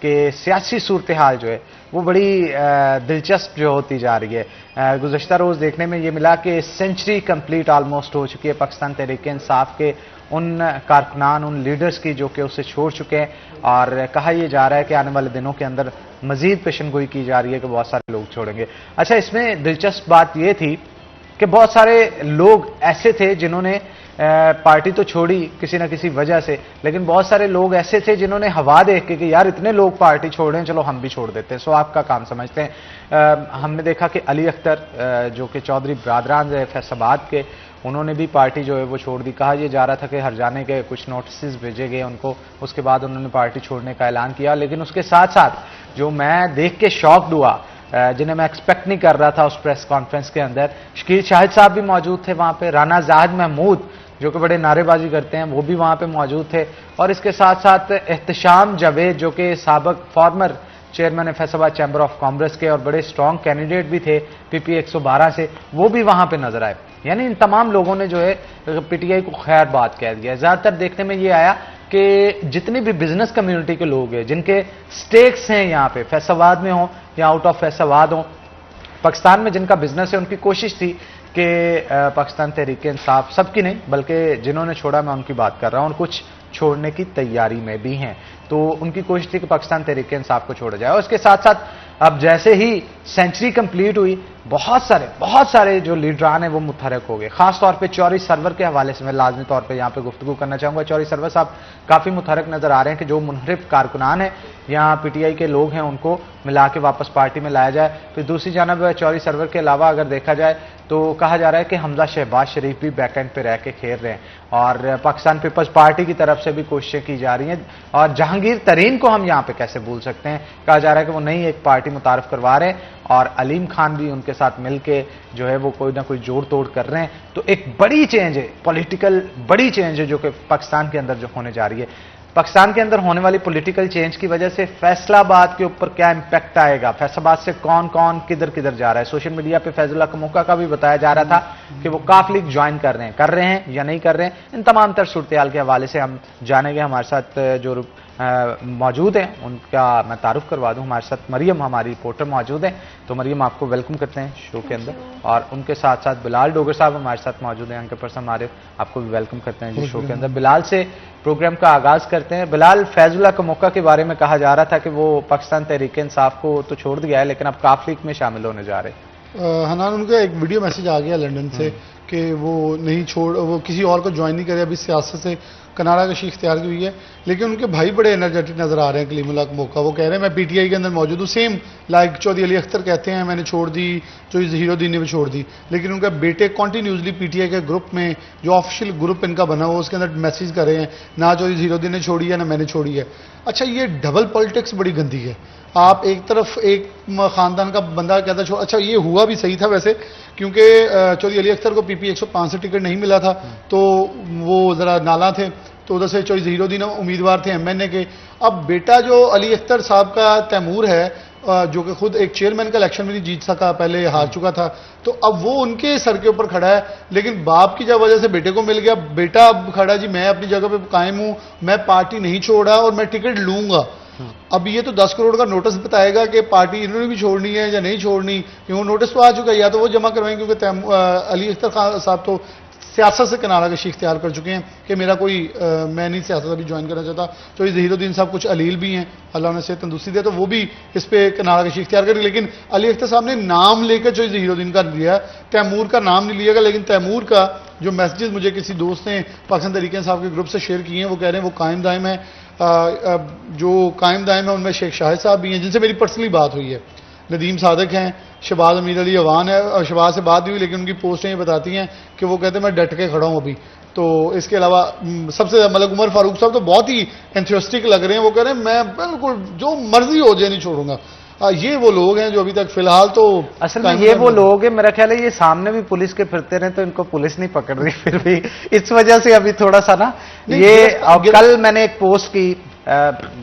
کہ سیاسی صورتحال جو ہے وہ بڑی دلچسپ جو ہوتی جا رہی ہے. گزشتہ روز دیکھنے میں یہ ملا کہ سینچری کمپلیٹ آلموسٹ ہو چکی ہے پاکستان تحریک انصاف کے ان کارکنان، ان لیڈرز کی جو کہ اسے چھوڑ چکے ہیں، اور کہا یہ جا رہا ہے کہ آنے والے دنوں کے اندر مزید پیشن گوئی کی جا رہی ہے کہ بہت سارے لوگ چھوڑیں گے. اچھا، اس میں دلچسپ بات یہ تھی کہ بہت سارے لوگ ایسے تھے جنہوں نے پارٹی تو چھوڑی کسی نہ کسی وجہ سے، لیکن بہت سارے لوگ ایسے تھے جنہوں نے ہوا دیکھ کے کہ یار اتنے لوگ پارٹی چھوڑ رہے ہیں، چلو ہم بھی چھوڑ دیتے ہیں. سو آپ کا کام سمجھتے ہیں. ہم نے دیکھا کہ علی اختر جو کہ چودھری برادران فیصل آباد کے، انہوں نے بھی پارٹی جو ہے وہ چھوڑ دی. کہا یہ جا رہا تھا کہ ہر جانے کے کچھ نوٹسز بھیجے گئے ان کو، اس کے بعد انہوں نے پارٹی چھوڑنے کا اعلان کیا. لیکن اس کے ساتھ ساتھ جو میں دیکھ کے شاکڈ ہوا، جنہیں میں ایکسپیکٹ نہیں کر رہا تھا اس پریس کانفرنس کے اندر، شکیل شاہد صاحب بھی موجود تھے وہاں پہ، رانا زاہد محمود جو کہ بڑے نعرے بازی کرتے ہیں وہ بھی وہاں پہ موجود تھے، اور اس کے ساتھ ساتھ احتشام جاوید جو کہ سابق فارمر چیئرمین فیصل آباد چیمبر آف کامرس کے اور بڑے اسٹرانگ کینڈیڈیٹ بھی تھے پی پی 112 سے، وہ بھی وہاں پہ نظر آئے. یعنی ان تمام لوگوں نے جو ہے پی ٹی آئی کو خیر بات کہہ دیا. زیادہ تر دیکھنے میں یہ آیا کہ جتنی بھی بزنس کمیونٹی کے لوگ ہیں جن کے سٹیکس ہیں یہاں پہ فیصل آباد میں ہوں یا آؤٹ آف فیصل آباد ہوں، پاکستان میں جن کا بزنس ہے، ان کی کوشش تھی کہ پاکستان تحریک انصاف، سب کی نہیں بلکہ جنہوں نے چھوڑا میں ان کی بات کر رہا ہوں، اور کچھ چھوڑنے کی تیاری میں بھی ہیں، تو ان کی کوشش تھی کہ پاکستان تحریک انصاف کو چھوڑا جائے. اور اس کے ساتھ ساتھ اب جیسے ہی سینچری کمپلیٹ ہوئی، بہت سارے جو لیڈران ہیں وہ متحرک ہو گئے. خاص طور پہ چوری سرور کے حوالے سے میں لازمی طور پہ یہاں پہ گفتگو کرنا چاہوں گا. چوری سرور صاحب کافی متحرک نظر آ رہے ہیں کہ جو منحرف کارکنان ہیں یہاں پی ٹی آئی کے لوگ ہیں ان کو ملا کے واپس پارٹی میں لایا جائے. پھر دوسری جانب چوری سرور کے علاوہ اگر دیکھا جائے تو کہا جا رہا ہے کہ حمزہ شہباز شریف بھی بیک اینڈ پہ رہ کے کھیل رہے ہیں، اور پاکستان پیپلز پارٹی کی طرف سے بھی کوششیں کی جا رہی ہیں. اور جہانگیر ترین کو ہم یہاں پہ کیسے بھول سکتے ہیں، کہا جا رہا ہے کہ وہ نئی ایک پارٹی متعارف کروا رہے ہیں، اور علیم خان بھی ان کے ساتھ مل کے جو ہے وہ کوئی نہ کوئی جوڑ توڑ کر رہے ہیں. تو ایک بڑی چینج ہے، پولیٹیکل بڑی چینج ہے جو کہ پاکستان کے اندر جو ہونے جا رہی ہے. پاکستان کے اندر ہونے والی پولیٹیکل چینج کی وجہ سے فیصل آباد کے اوپر کیا امپیکٹ آئے گا، فیصل آباد سے کون کون کدھر کدھر جا رہا ہے. سوشل میڈیا پہ فیض اللہ کموکا کا بھی بتایا جا رہا تھا کہ وہ کاف لیگ جوائن کر رہے ہیں یا نہیں کر رہے ہیں. ان تمام تر صورتحال کے حوالے سے ہم جانیں گے. ہمارے ساتھ جو موجود ہیں ان کا میں تعارف کروا دوں. ہمارے ساتھ مریم ہماری رپورٹر موجود ہیں. تو مریم آپ کو ویلکم کرتے ہیں شو کے اندر، اور ان کے ساتھ ساتھ بلال ڈوگر صاحب ہمارے ساتھ موجود ہیں، ان کے پرسن عارف، آپ کو بھی ویلکم کرتے ہیں جی شو کے اندر. بلال سے پروگرام کا آغاز کرتے ہیں. بلال، فیض اللہ کموکا کے بارے میں کہا جا رہا تھا کہ وہ پاکستان تحریک انصاف کو تو چھوڑ دیا ہے لیکن اب کاف لیگ میں شامل ہونے جا رہے ہیں. حنان، ان کا ایک ویڈیو میسج آ گیا لندن سے کہ وہ نہیں وہ کسی اور کو جوائن نہیں کرے. ابھی سیاست سے کنارہ کشی اختیار کی ہوئی ہے، لیکن ان کے بھائی بڑے انرجیٹک نظر آ رہے ہیں. کلیم اللہ کموکا وہ کہہ رہے ہیں میں پی ٹی آئی کے اندر موجود ہوں، سیم لائک چودھری علی اختر کہتے ہیں میں نے چھوڑ دی، چودھری ظہیر الدین نے بھی چھوڑ دی، لیکن ان کے بیٹے کنٹینیوسلی پی ٹی آئی کے گروپ میں جو آفیشیل گروپ ان کا بنا ہوا اس کے اندر میسیج کر رہے ہیں نہ چودھری ظہیر الدین نے چھوڑی ہے نہ میں نے چھوڑی ہے. اچھا، یہ ڈبل پالیٹکس بڑی گندی ہے. آپ ایک طرف ایک خاندان کا بندہ کہتا ہے اچھا یہ ہوا بھی صحیح تھا ویسے، کیونکہ چودھری علی اختر کو پی پی 105 سے ٹکٹ نہیں ملا تھا تو وہ ذرا نالا تھے، تو ادھر سے چودھری ظہیر الدین امیدوار تھے ایم این اے کے. اب بیٹا جو علی اختر صاحب کا تیمور ہے جو کہ خود ایک چیئرمین کا الیکشن میں نہیں جیت سکا، پہلے ہار چکا تھا، تو اب وہ ان کے سر کے اوپر کھڑا ہے. لیکن باپ کی جب وجہ سے بیٹے کو مل گیا، بیٹا اب کھڑا جی میں اپنی جگہ پہ قائم ہوں، میں پارٹی نہیں چھوڑا اور میں ٹکٹ لوں گا. اب یہ تو 10 کروڑ کا نوٹس بتائے گا کہ پارٹی انہوں نے بھی چھوڑنی ہے یا نہیں چھوڑنی، کیونکہ نوٹس تو آ چکا ہے، یا تو وہ جمع کروائیں کیونکہ علی اختر خان صاحب تو سیاست سے کنارہ کشی اختیار کر چکے ہیں کہ میرا میں نہیں سیاست ابھی جوائن کرنا چاہتا. تو ظہیر الدین صاحب کچھ علیل بھی ہیں، اللہ نے صحت تندرستی دیا، تو وہ بھی اس پہ کنارہ کشی اختیار کر. لیکن علی اختر صاحب نے نام لے کر ظہیر الدین کا دیا، تیمور کا نام نہیں لیا گا. لیکن تیمور کا جو میسیجز مجھے کسی دوست نے پاکستان تحریک انصاف کے گروپ سے شیئر کیے ہیں وہ کہہ رہے ہیں وہ قائم دائم ہے. جو قائم دائم ہے ان میں شیخ شاہد صاحب بھی ہیں جن سے میری پرسنلی بات ہوئی ہے، ندیم صادق ہیں، شہباز امیر علی اوان ہے، اور شہباز سے بات بھی ہوئی لیکن ان کی پوسٹیں یہ بتاتی ہیں کہ وہ کہتے ہیں میں ڈٹ کے کھڑا ہوں ابھی. تو اس کے علاوہ سب سے ملک عمر فاروق صاحب تو بہت ہی انتھوسٹک لگ رہے ہیں، وہ کہہ رہے ہیں میں بالکل جو مرضی ہو جائے نہیں چھوڑوں گا. یہ وہ لوگ ہیں جو ابھی تک فی الحال تو اصل میں یہ وہ لوگ ہیں، میرا خیال ہے یہ سامنے بھی پولیس کے پھرتے رہے تو ان کو پولیس نہیں پکڑ رہی پھر بھی اس وجہ سے ابھی تھوڑا سا نا یہ. کل میں نے ایک پوسٹ کی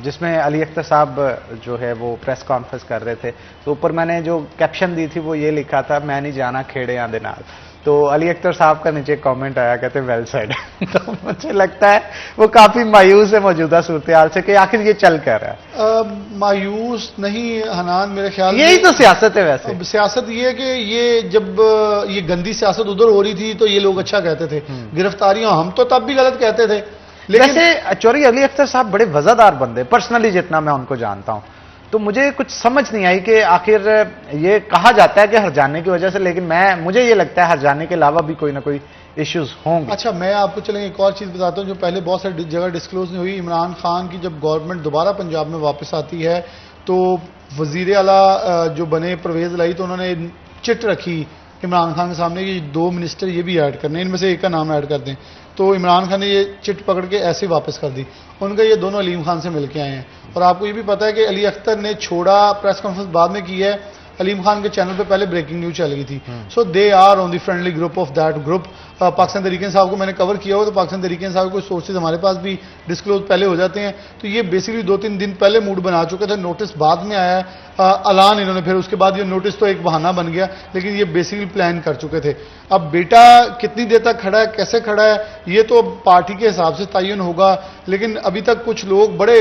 جس میں علی اختر صاحب جو ہے وہ پریس کانفرنس کر رہے تھے، تو اوپر میں نے جو کیپشن دی تھی وہ یہ لکھا تھا میں نہیں جانا کھیڑے آندے نال. تو علی اختر صاحب کا نیچے کامنٹ آیا, کہتے ویل سیڈ. تو مجھے لگتا ہے وہ کافی مایوس ہے موجودہ صورتحال سے کہ آخر یہ چل کیا رہا ہے. مایوس نہیں حنان, میرے خیال یہی تو سیاست ہے. ویسے سیاست یہ ہے کہ یہ جب یہ گندی سیاست ادھر ہو رہی تھی تو یہ لوگ اچھا کہتے تھے, گرفتاریاں ہم تو تب بھی غلط کہتے تھے. ویسے چوری علی اختر صاحب بڑے وزادار بندے, پرسنلی جتنا میں ان کو جانتا ہوں, تو مجھے کچھ سمجھ نہیں آئی کہ آخر یہ کہا جاتا ہے کہ ہر جانے کی وجہ سے, لیکن مجھے یہ لگتا ہے ہر جانے کے علاوہ بھی کوئی نہ کوئی ایشوز ہوں گے. اچھا میں آپ کو چلیں ایک اور چیز بتاتا ہوں جو پہلے بہت ساری جگہ ڈسکلوز نہیں ہوئی. عمران خان کی جب گورنمنٹ دوبارہ پنجاب میں واپس آتی ہے تو وزیر اعلیٰ جو بنے پرویز الہی, تو انہوں نے چٹ رکھی عمران خان کے سامنے کہ 2 منسٹر یہ بھی ایڈ کرنے, ان میں سے ایک کا نام ایڈ کر دیں. تو عمران خان نے یہ چٹ پکڑ کے ایسے ہی واپس کر دی. ان کا یہ دونوں علیم خان سے مل کے آئے ہیں. اور آپ کو یہ بھی پتا ہے کہ علی اختر نے چھوڑا, پریس کانفرنس بعد میں کی ہے, علیم خان کے چینل پہ پہلے بریکنگ نیوز چل گئی تھی. So they are on the friendly group of that group. Pakistan Tehreek Insaf کو میں نے کور کیا ہوا, تو پاکستان تحریک انصاف کے سورسز ہمارے پاس بھی ڈسکلوز پہلے ہو جاتے ہیں. تو یہ بیسکلی 2-3 دن پہلے موڈ بنا چکے تھے, نوٹس بعد میں آیا ہے, اعلان انہوں نے, پھر اس کے بعد یہ نوٹس تو ایک بہانہ بن گیا, لیکن یہ بیسکلی پلان کر چکے تھے. اب بیٹا کتنی دیر تک کھڑا ہے, کیسے کھڑا ہے, یہ تو پارٹی کے حساب سے تعین ہوگا. لیکن ابھی تک کچھ لوگ بڑے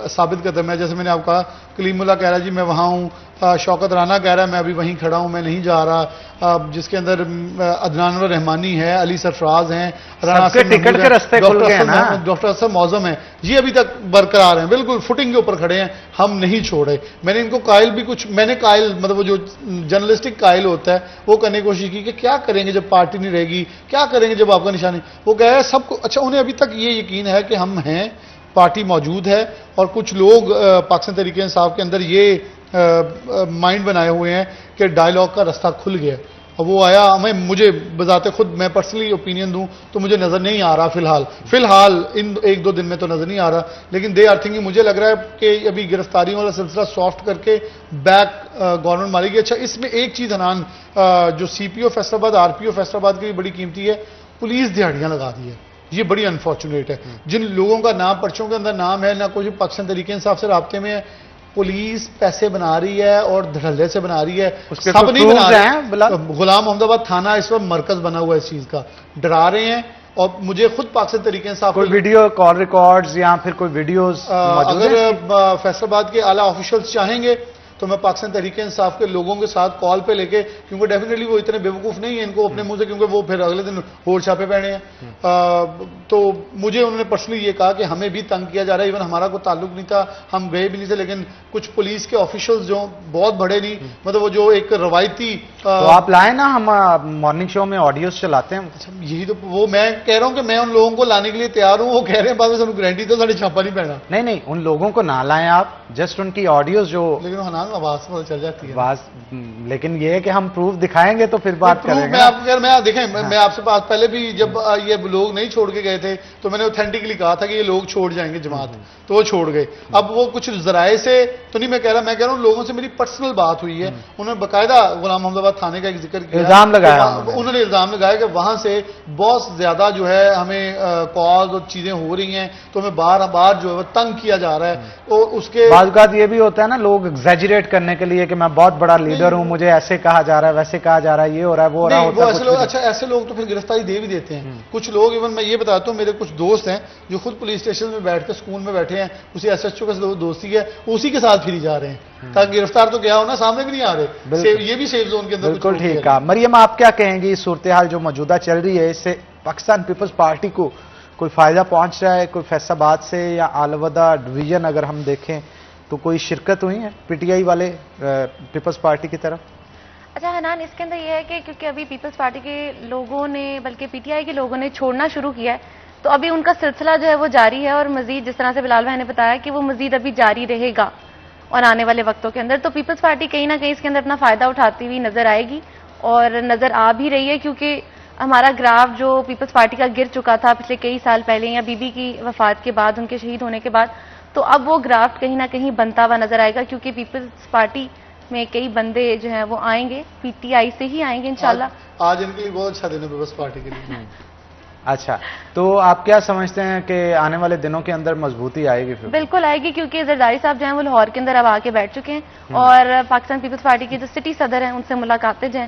ثابت کرتے ہیں, جیسے میں نے آپ کہا کلیم اللہ کہہ رہا ہے جی میں وہاں ہوں, شوکت رانا کہہ رہا ہے میں ابھی وہیں کھڑا ہوں, میں نہیں جا رہا, جس کے اندر عدنان الرحمانی ہے, علی سرفراز ہیں, ٹکٹ کے رستے کھل گئے ہیں نا, ڈاکٹر اسد معظم ہیں, یہ ابھی تک برقرار ہیں, بالکل فٹنگ کے اوپر کھڑے ہیں, ہم نہیں چھوڑے. میں نے ان کو قائل بھی کچھ, میں نے قائل مطلب وہ جو جرنلسٹک قائل ہوتا ہے وہ کرنے کی کوشش کی کہ کیا کریں گے جب پارٹی نہیں رہے گی, کیا کریں گے جب آپ کا نشان نہیں. وہ کہہ رہے ہیں سب کو, اچھا انہیں ابھی تک یہ یقین ہے کہ ہم ہیں, پارٹی موجود ہے, اور کچھ لوگ پاکستان تحریک انصاف کے اندر یہ مائنڈ بنائے ہوئے ہیں کہ ڈائلاگ کا رستہ کھل گیا. اور وہ آیا, مجھے بذات خود میں پرسنلی اوپینین دوں تو مجھے نظر نہیں آ رہا فی الحال ان 1-2 دن میں تو نظر نہیں آ رہا, لیکن دے آر تھنکنگ, مجھے لگ رہا ہے کہ ابھی گرفتاریوں والا سلسلہ سافٹ کر کے بیک گورنمنٹ مارے گی. اچھا اس میں ایک چیز حنان, جو سی پی او فیصل آباد, آر پی او فیصل آباد کی بھی بڑی قیمتی ہے, پولیس دیہڑیاں لگا دی ہے. یہ بڑی انفارچونیٹ ہے. جن لوگوں کا نام پرچوں کے اندر نام ہے, نہ کوئی پاکستان تحریک انصاف سے رابطے میں ہے, پولیس پیسے بنا رہی ہے اور دھڑلے سے بنا رہی ہے, سب نہیں بنا رہے ہیں. غلام محمد آباد تھانہ اس وقت مرکز بنا ہوا ہے اس چیز کا, ڈرا رہے ہیں. اور مجھے خود پاکستان تحریک انصاف کوئی ویڈیو کال ریکارڈز یا پھر کوئی ویڈیوز اگر فیصل آباد کے اعلیٰ آفیشلز چاہیں گے تو میں پاکستان تحریک انصاف کے لوگوں کے ساتھ کال پہ لے کے, کیونکہ ڈیفینیٹلی وہ اتنے بیوقوف نہیں ہیں ان کو اپنے منہ سے, کیونکہ وہ پھر اگلے دن ہور چھاپے پہنے ہیں. تو مجھے انہوں نے پرسنلی یہ کہا کہ ہمیں بھی تنگ کیا جا رہا ہے, ایون ہمارا کوئی تعلق نہیں تھا, ہم گئے بھی نہیں تھے, لیکن کچھ پولیس کے آفیشلز جو بہت بڑے نہیں, مطلب وہ جو ایک روایتی, تو آپ لائیں نا, ہم مارننگ شو میں آڈیوز چلاتے ہیں. یہی تو وہ میں کہہ رہا ہوں کہ میں ان لوگوں کو لانے کے لیے تیار ہوں. وہ کہہ رہے ہیں بعد میں سانو گارنٹی تو ساڑھے چھاپا نہیں پہنا. نہیں ان لوگوں کو نہ لائیں آپ, جسٹ ان کی آڈیوز جو, لیکن حنان آواز پتہ چل جاتی ہے آواز, لیکن یہ ہے کہ ہم پروف دکھائیں گے تو پھر بات کریں گے. میں آپ کو میں دیکھیں, میں آپ سے بات پہلے بھی جب یہ لوگ نہیں چھوڑ کے گئے تھے تو میں نے اوتھینٹکلی کہا تھا کہ یہ لوگ چھوڑ جائیں گے جماعت, تو وہ چھوڑ گئے. اب وہ کچھ ذرائع سے تو نہیں میں کہہ رہا ہوں لوگوں سے میری پرسنل بات ہوئی ہے. انہوں نے باقاعدہ غلام محمد آباد تھانے کا ایک ذکر کیا, الزام لگایا, انہوں نے الزام لگایا کہ وہاں سے بہت زیادہ جو ہے ہمیں کالز اور چیزیں ہو رہی ہیں, تو ہمیں بار بار جو ہے وہ تنگ کیا جا رہا ہے. اور اس کے بعض اوقات یہ بھی ہوتا ہے نا, لوگ ایگزیجریٹ کرنے کے لیے کہ میں بہت بڑا لیڈر ہوں, مجھے ایسے کہا جا رہا ہے, ویسے کہا جا رہا ہے, یہ ہو رہا ہے, وہ ہو رہا ہے. اچھا ایسے لوگ تو پھر گرفتاری دے بھی دیتے ہیں. کچھ لوگ, ایون میں یہ بتاتا ہوں, میرے کچھ دوست ہیں جو خود پولیس اسٹیشن میں بیٹھ کے سکون میں بیٹھے ہیں, اسی ایس ایچ او کا دوستی ہے, اسی کے ساتھ پھری جا رہے ہیں تاکہ گرفتار تو کیا ہونا, سامنے بھی نہیں آ رہے. یہ بھی سیف زون کے اندر. بالکل ٹھیک ہے. مریم آپ کیا کہیں گی, صورتحال جو موجودہ چل رہی ہے, اس سے پاکستان پیپلز پارٹی کو کوئی فائدہ پہنچ رہا ہے, کوئی فیصل آباد سے یا آلودہ ڈویژن اگر ہم دیکھیں تو کوئی شرکت ہوئی ہے پی ٹی آئی والے پیپلز پارٹی کی طرف؟ اچھا حنان, اس کے اندر یہ ہے کہ کیونکہ ابھی پیپلز پارٹی کے لوگوں نے, بلکہ پی ٹی آئی کے لوگوں نے چھوڑنا شروع کیا ہے, تو ابھی ان کا سلسلہ جو ہے وہ جاری ہے, اور مزید جس طرح سے بلال بھائی نے بتایا کہ وہ مزید ابھی جاری رہے گا اور آنے والے وقتوں کے اندر. تو پیپلز پارٹی کہیں نہ کہیں اس کے اندر اپنا فائدہ اٹھاتی ہوئی نظر آئے گی, اور نظر آ بھی رہی ہے, کیونکہ ہمارا گراف جو پیپلز پارٹی کا گر چکا تھا پچھلے کئی سال پہلے, یا بی بی کی وفات کے بعد, ان کے شہید ہونے کے بعد, تو اب وہ گراف کہیں نہ کہیں بنتا ہوا نظر آئے گا, کیونکہ پیپلز پارٹی میں کئی بندے جو ہیں وہ آئیں گے, پی ٹی آئی سے ہی آئیں گے انشاءاللہ. آج ان کے لیے بہت اچھا دن ہے پیپلز پارٹی کے لیے. اچھا, تو آپ کیا سمجھتے ہیں کہ آنے والے دنوں کے اندر مضبوطی آئے گی؟ بالکل آئے گی, کیونکہ زرداری صاحب جو ہیں وہ لاہور کے اندر اب آ کے بیٹھ چکے ہیں, اور پاکستان پیپلز پارٹی کے جو سٹی صدر ہیں ان سے ملاقاتیں جو ہیں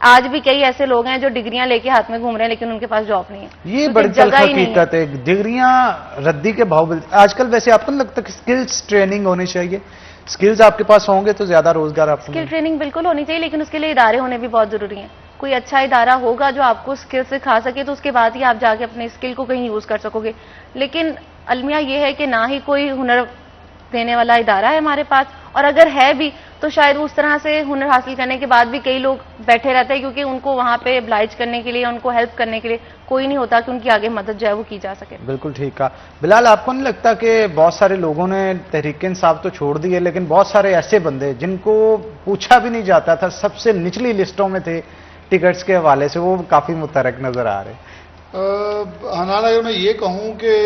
آج بھی کئی ایسے لوگ ہیں جو ڈگریاں لے کے ہاتھ میں گھوم رہے ہیں لیکن ان کے پاس جاب نہیں ہے. یہ کیونکہ بڑی تلخ جگہ ہی نہیں ہے. حقیقت ہے. ڈگریاں ردی کے بھاؤ ملتے آج کل. ویسے آپ کو نہیں لگتا کہ اسکلز ٹریننگ ہونی چاہیے؟ اسکلز آپ کے پاس ہوں گے تو زیادہ روزگار آپ کو اسکل ٹریننگ بالکل ہونی چاہیے لیکن اس کے لیے ادارے ہونے بھی بہت ضروری ہیں. کوئی اچھا ادارہ ہوگا جو آپ کو اسکل سکھا سکے تو اس کے بعد ہی آپ جا کے اپنے اسکل کو کہیں یوز کر سکو گے. لیکن المیہ یہ ہے کہ نہ ہی کوئی ہنر دینے والا ادارہ ہے ہمارے پاس, اور اگر ہے بھی تو شاید اس طرح سے ہنر حاصل کرنے کے بعد بھی کئی لوگ بیٹھے رہتے ہیں کیونکہ ان کو وہاں پہ ابلائج کرنے کے لیے, ان کو ہیلپ کرنے کے لیے کوئی نہیں ہوتا کہ ان کی آگے مدد جو ہے وہ کی جا سکے. بالکل ٹھیک کہا. بلال, آپ کو نہیں لگتا کہ بہت سارے لوگوں نے تحریک انصاف تو چھوڑ دی ہے لیکن بہت سارے ایسے بندے جن کو پوچھا بھی نہیں جاتا تھا, سب سے نچلی لسٹوں میں تھے ٹکٹس کے حوالے سے, وہ کافی متحرک نظر آ رہے ہیں؟ حنان, اگر میں یہ کہوں کہ